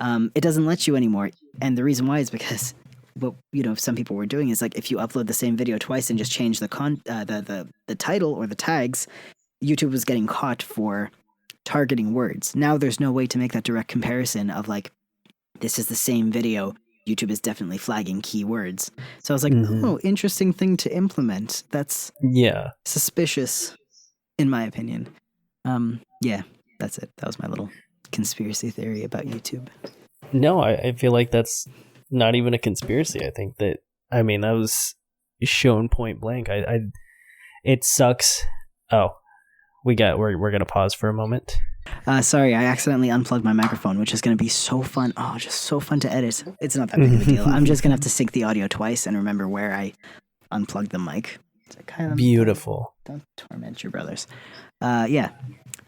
It doesn't let you anymore. And the reason why is because what some people were doing is like, if you upload the same video twice and just change the title or the tags, YouTube was getting caught for targeting words. Now there's no way to make that direct comparison of like, this is the same video. YouTube is definitely flagging keywords. So I was like, oh, interesting thing to implement. That's suspicious, in my opinion. That's it. That was my little conspiracy theory about YouTube. No, I feel like that's not even a conspiracy. I think that was shown point blank. It sucks. Oh, we're gonna pause for a moment. Sorry, I accidentally unplugged my microphone, which is gonna be so fun. Oh, just so fun to edit. It's not that big of a deal. I'm just gonna have to sync the audio twice and remember where I unplugged the mic. Beautiful. Don't torment your brothers. That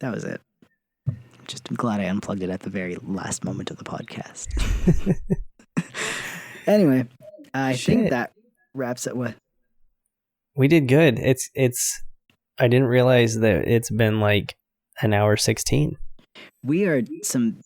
was it. Just glad I unplugged it at the very last moment of the podcast. Anyway, I think that wraps it. What? We did good. It's. I didn't realize that it's been like an hour 16. We are some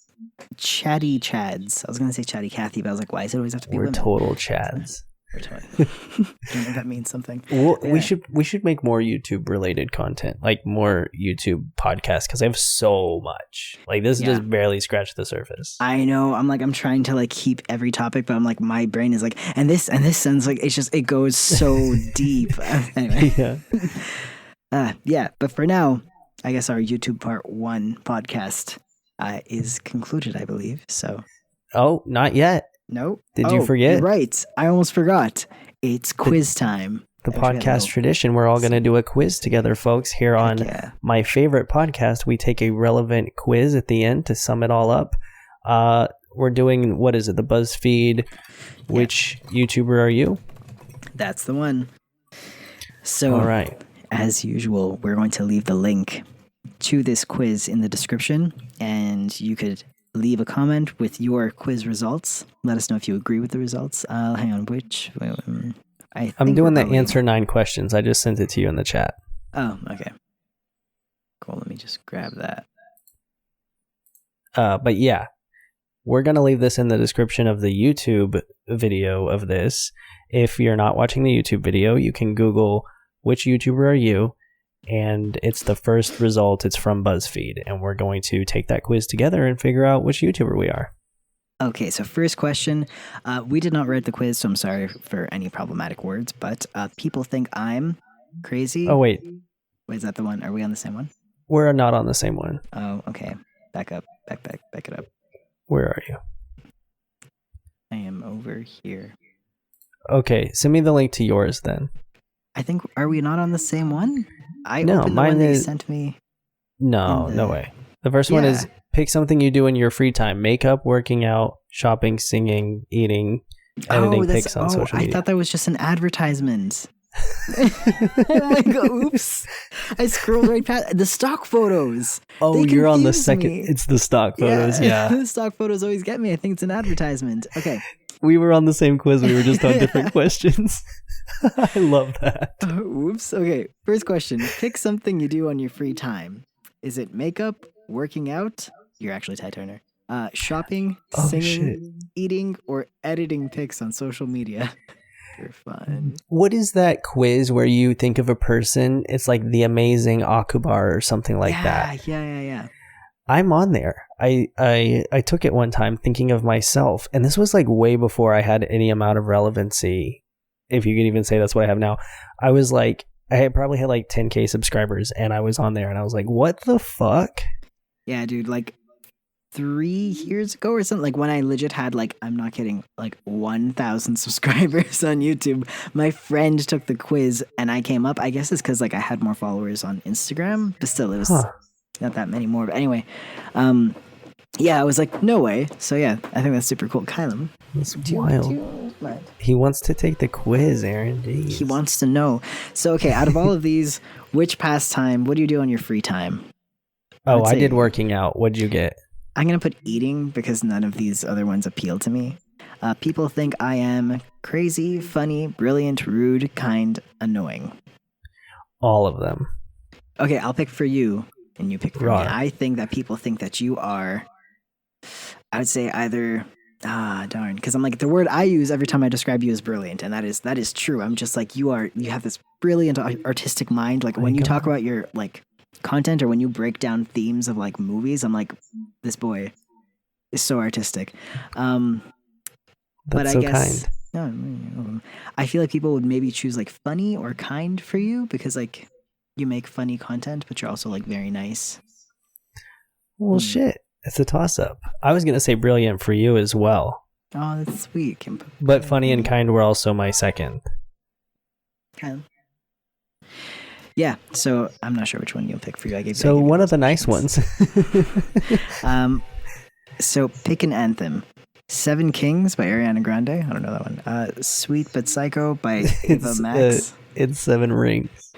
chatty chads. I was going to say chatty Cathy, but I was like, why does it always have to be women? We're total chads. I don't know if that means something. Well, we should make more YouTube related content, like more YouTube podcasts, because I have so much. Like this just barely scratched the surface. I know. I'm trying to like keep every topic, but I'm like, my brain is like, and this sounds like it goes so deep. Anyway. But for now, I guess our YouTube Part 1 podcast is concluded, I believe. So. Oh, not yet. No. Did you forget? You're right. I almost forgot. It's quiz time. The podcast tradition. We're all going to do a quiz together, folks, here on my favorite podcast. We take a relevant quiz at the end to sum it all up. we're doing, what is it, the BuzzFeed, which YouTuber are you? That's the one. So, all right. As usual, we're going to leave the link to this quiz in the description, and you could leave a comment with your quiz results. Let us know if you agree with the results. Hang on, I'm doing the answer 9 questions. I just sent it to you in the chat. Oh, okay. Cool, let me just grab that. But yeah, we're going to leave this in the description of the YouTube video of this. If you're not watching the YouTube video, you can Google which YouTuber are you, and it's the first result. It's from BuzzFeed, and we're going to take that quiz together and figure out which YouTuber we are. Okay, so first question. We did not write the quiz, so I'm sorry for any problematic words, but people think I'm crazy. Oh, wait. Wait, is that the one? Are we on the same one? We're not on the same one. Oh, okay. Back up. Back it up. Where are you? I am over here. Okay, send me the link to yours then. I think, are we not on the same one? No, opened the mine one that you is... sent me. No way. The first one is pick something you do in your free time. Makeup, working out, shopping, singing, eating, editing pics on social media. I thought that was just an advertisement. Oh my god, oops. I scrolled right past the stock photos. Oh, you're on the second. It's the stock photos, yeah. The stock photos always get me. I think it's an advertisement. Okay. We were on the same quiz. We were just on different questions. I love that. Oops. Okay. First question. Pick something you do on your free time. Is it makeup, working out? You're actually Ty Turner. Shopping, singing, eating, or editing pics on social media? You're fun. What is that quiz where you think of a person? It's like the amazing Akubar or something like that. Yeah. I'm on there. I took it one time thinking of myself, and this was like way before I had any amount of relevancy, if you could even say that's what I have now. I was like, I probably had like 10K subscribers, and I was on there, and I was like, what the fuck? Yeah, dude, like 3 years ago or something, like when I legit had, like, I'm not kidding, like 1,000 subscribers on YouTube, my friend took the quiz and I came up. I guess it's because like I had more followers on Instagram, but still it was not that many more. But anyway, yeah, I was like, no way. So yeah, I think that's super cool. Kylam, that's wild. He wants to take the quiz, Aaron. Jeez. He wants to know. So okay, out of all of these, which pastime, what do you do on your free time? I did working out. What'd you get? I'm going to put eating because none of these other ones appeal to me. People think I am crazy, funny, brilliant, rude, kind, annoying. All of them. Okay, I'll pick for you, and you pick for me. I think that people think that you are, I would say either, darn, because I'm like, the word I use every time I describe you is brilliant, and that is true. I'm just like, you have this brilliant artistic mind. Like when you talk about your, like, content or when you break down themes of like movies, I'm like, this boy is so artistic. But I guess kind. I feel like people would maybe choose like funny or kind for you because like you make funny content, but you're also like very nice. Well, shit, it's a toss up. I was gonna say brilliant for you as well. Oh, that's sweet. But funny and kind were also my second. Okay. Yeah, so I'm not sure which one you'll pick for you. So one of the nice ones. So pick an anthem. 7 Kings by Ariana Grande. I don't know that one. Sweet But Psycho by Ava Max. It's 7 Rings.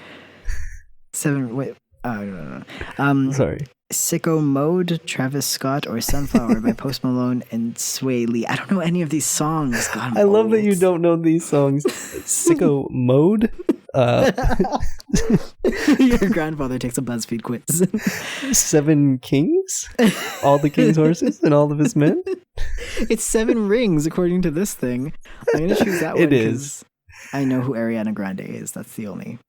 7. Wait. Oh, I don't know. Sorry. Sicko Mode, Travis Scott, or Sunflower by Post Malone and Sway Lee. I don't know any of these songs. God, I love that you don't know these songs. Sicko Mode. Your grandfather takes a BuzzFeed quiz. 7 kings? All the king's horses and all of his men? It's 7 rings according to this thing. I'm going to choose that one. It is. I know who Ariana Grande is. That's the only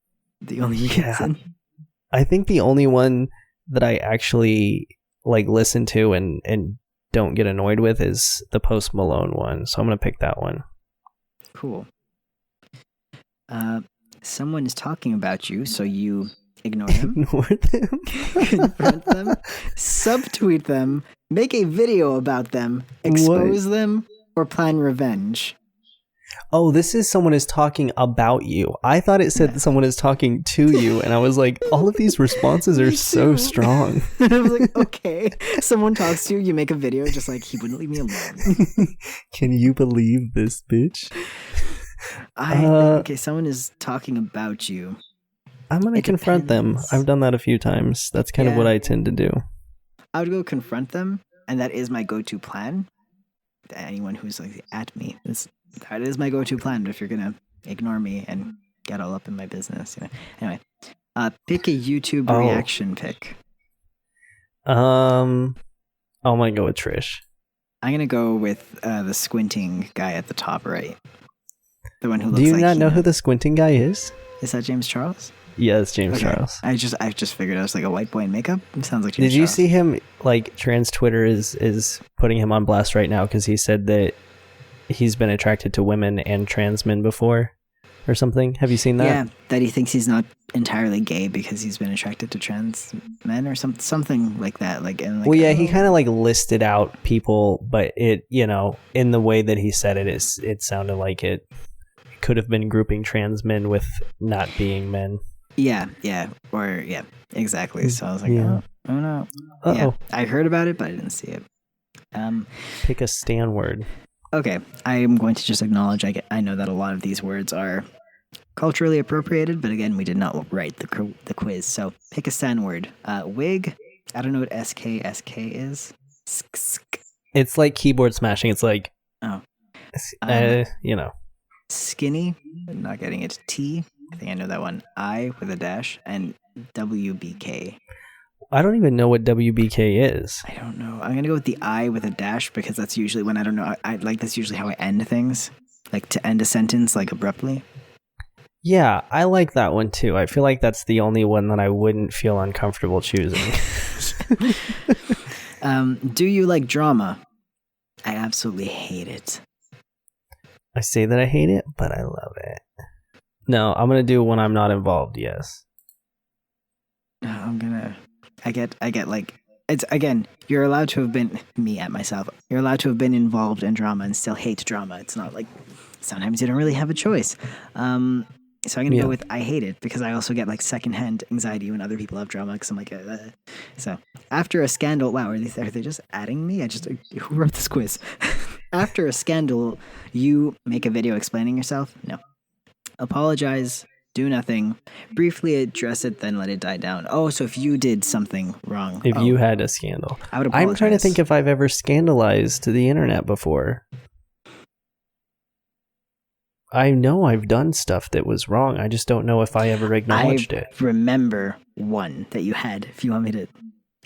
reason. I think the only one that I actually like listen to and don't get annoyed with is the Post Malone one. So I'm going to pick that one. Cool. Someone is talking about you, so you ignore them. Ignore them. Confront them. Subtweet them. Make a video about them. Expose them. Or plan revenge. Oh, this is someone is talking about you. I thought it said that someone is talking to you, and I was like, all of these responses are so strong. I was like, okay, someone talks to you, you make a video, just like, he wouldn't leave me alone. Can you believe this, bitch? Okay, someone is talking about you. I'm going to confront them. I've done that a few times. That's kind of what I tend to do. I would go confront them, and that is my go-to plan. Anyone who's like at me, that is my go-to plan. But if you're gonna ignore me and get all up in my business, Anyway, pick a YouTube reaction pick. I might go with Trish. I'm gonna go with the squinting guy at the top right. The one who looks. Do you not know who the squinting guy is? Is that James Charles? Yeah, it's James Charles. I just figured I was like a white boy in makeup. It sounds like James Did you Charles. see him? Like, trans Twitter is putting him on blast right now because he said that he's been attracted to women and trans men before, or something. Have you seen that? Yeah, that he thinks he's not entirely gay because he's been attracted to trans men or something like that. He kind of like listed out people, but it, in the way that he said it, it sounded like it could have been grouping trans men with not being men. Yeah, exactly. So I was like, oh no. Uh-oh. Yeah, I heard about it, but I didn't see it. Pick a Stan word. Okay, I am going to just acknowledge I know that a lot of these words are culturally appropriated, but again, we did not write the quiz. So pick a Stan word. Wig. I don't know what SK is. It's like keyboard smashing. It's like Skinny. Not getting it. T. I think I know that one. I with a dash and WBK. I don't even know what WBK is. I don't know. I'm gonna go with the I with a dash because that's usually when I don't know. That's usually how I end things, like to end a sentence like abruptly. Yeah, I like that one too. I feel like that's the only one that I wouldn't feel uncomfortable choosing. Do you like drama? I absolutely hate it. I say that I hate it, but I love it. No, I'm gonna do when I'm not involved. Yes. I get like it's again. You're allowed to have been myself. You're allowed to have been involved in drama and still hate drama. It's not like sometimes you don't really have a choice. So I'm gonna go with I hate it because I also get like secondhand anxiety when other people have drama because I'm like, So after a scandal, wow, are they just adding me? Who wrote this quiz? After a scandal, you make a video explaining yourself? No. Apologize, do nothing, briefly address it, then let it die down. Oh, so if you did something wrong. If you had a scandal. I would apologize. I'm trying to think if I've ever scandalized the internet before. I know I've done stuff that was wrong. I just don't know if I ever acknowledged it. I remember one that you had, if you want me to.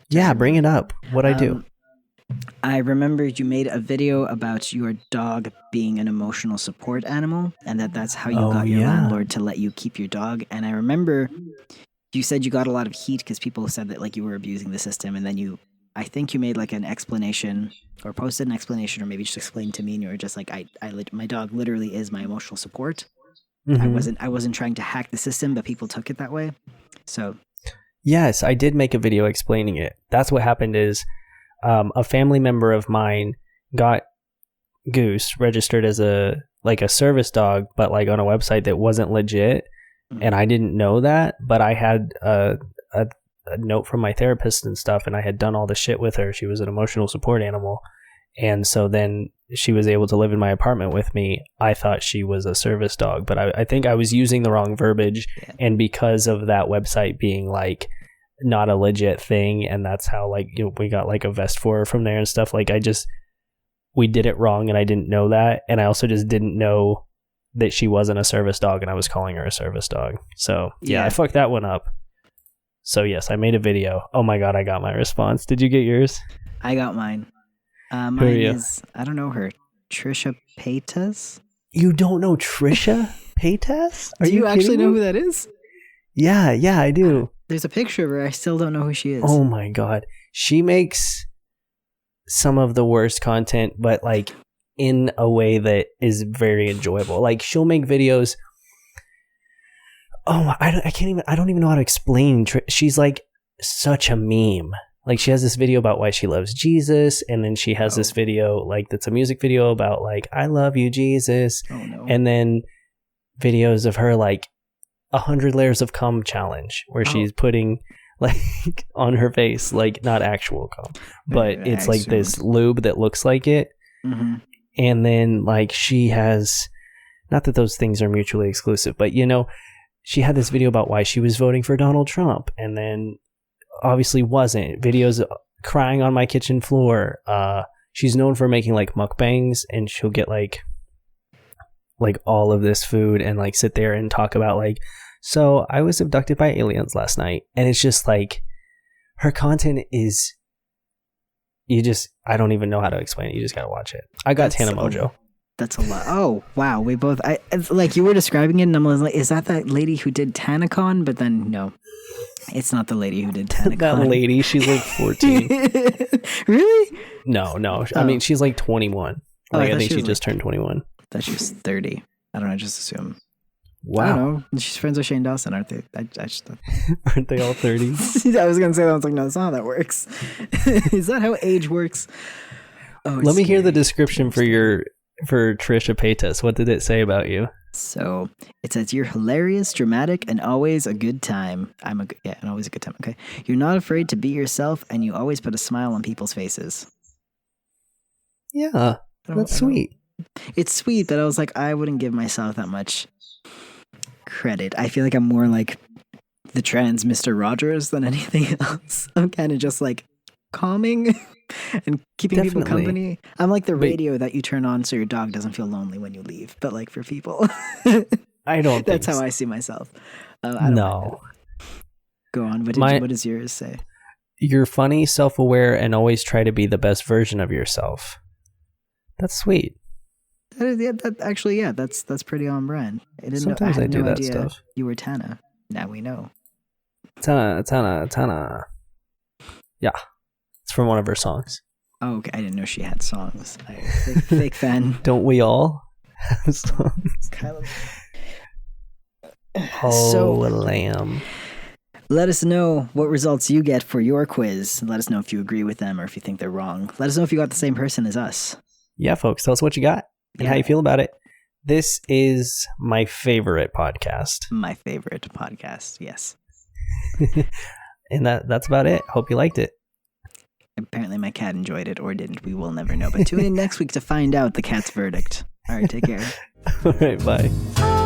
Yeah, bring it up. What'd I do? I remember you made a video about your dog being an emotional support animal and that's how you got your landlord to let you keep your dog. And I remember you said you got a lot of heat because people said that like you were abusing the system, and then I think you made like an explanation or posted an explanation or maybe just explained to me and you were just like, my dog literally is my emotional support. Mm-hmm. I wasn't trying to hack the system, but people took it that way. So yes, I did make a video explaining it. That's what happened is a family member of mine got Goose registered as a service dog, but like on a website that wasn't legit. And I didn't know that, but I had a note from my therapist and stuff, and I had done all the shit with her. She was an emotional support animal. And so then she was able to live in my apartment with me. I thought she was a service dog, but I think I was using the wrong verbiage. Yeah. And because of that website being like not a legit thing, and that's how like we got like a vest for her from there and stuff, like we did it wrong and I didn't know that, and I also just didn't know that she wasn't a service dog and I was calling her a service dog. So yeah, I fucked that one up. So yes, I made a video. Oh my god, I got my response. Did you get yours? I got mine. Mine is, I don't know her, Trisha Paytas. You don't know Trisha Paytas? Do you actually know who that is? Yeah, I do. There's a picture of her. I still don't know who she is. Oh my god. She makes some of the worst content, but like in a way that is very enjoyable. Like she'll make videos. Oh, I don't even know how to explain. She's like such a meme. like she has this video about why she loves Jesus, and then she has this video like that's a music video about like I love you, Jesus. Oh no. And then videos of her like 100 layers of cum challenge where she's putting like on her face, like not actual cum, but it's like this lube that looks like it. Mm-hmm. And then like she has, not that those things are mutually exclusive, but you know, she had this video about why she was voting for Donald Trump, and then obviously wasn't. Videos crying on my kitchen floor. She's known for making like mukbangs, and she'll get like all of this food and like sit there and talk about like, so I was abducted by aliens last night. And it's just like her content is, I don't even know how to explain it. You just gotta watch it. I got Tana Mojo. That's a lot. Oh wow, we both. It's like you were describing it, and I was like, "Is that lady who did TanaCon?" But then no, it's not the lady who did TanaCon. That lady, she's like 14. Really? No. I mean, she's like 21. Like I think she just turned 21. I thought she was 30. I don't know. I just assume. Wow. I don't know. She's friends with Shane Dawson, aren't they? I just aren't they all 30? I was gonna say that. I was like, no, that's not how that works. Is that how age works? Oh, let me hear the description for Trisha Paytas. What did it say about you? So it says you're hilarious, dramatic, and always a good time. And always a good time. Okay, you're not afraid to be yourself, and you always put a smile on people's faces. Yeah, that's sweet. It's sweet, but I was like, I wouldn't give myself that much credit. I feel like I'm more like the trans Mr. Rogers than anything else. I'm kind of just like calming and keeping people company. I'm like the radio that you turn on so your dog doesn't feel lonely when you leave, but like for people. I don't That's how I see myself. I don't know. Go on. What does yours say? You're funny, self-aware, and always try to be the best version of yourself. That's sweet. That's pretty on brand. Sometimes I do that stuff. You were Tana. Now we know. Tana. Yeah. It's from one of her songs. Oh, okay. I didn't know she had songs. Fake fan. Don't we all have songs? Lamb. Let us know what results you get for your quiz. Let us know if you agree with them or if you think they're wrong. Let us know if you got the same person as us. Yeah, folks. Tell us what you got and how you feel about it. This is my favorite podcast. My favorite podcast, yes. And that's about it. Hope you liked it. Apparently my cat enjoyed it or didn't. We will never know. But tune in next week to find out the cat's verdict. All right, take care. All right, bye.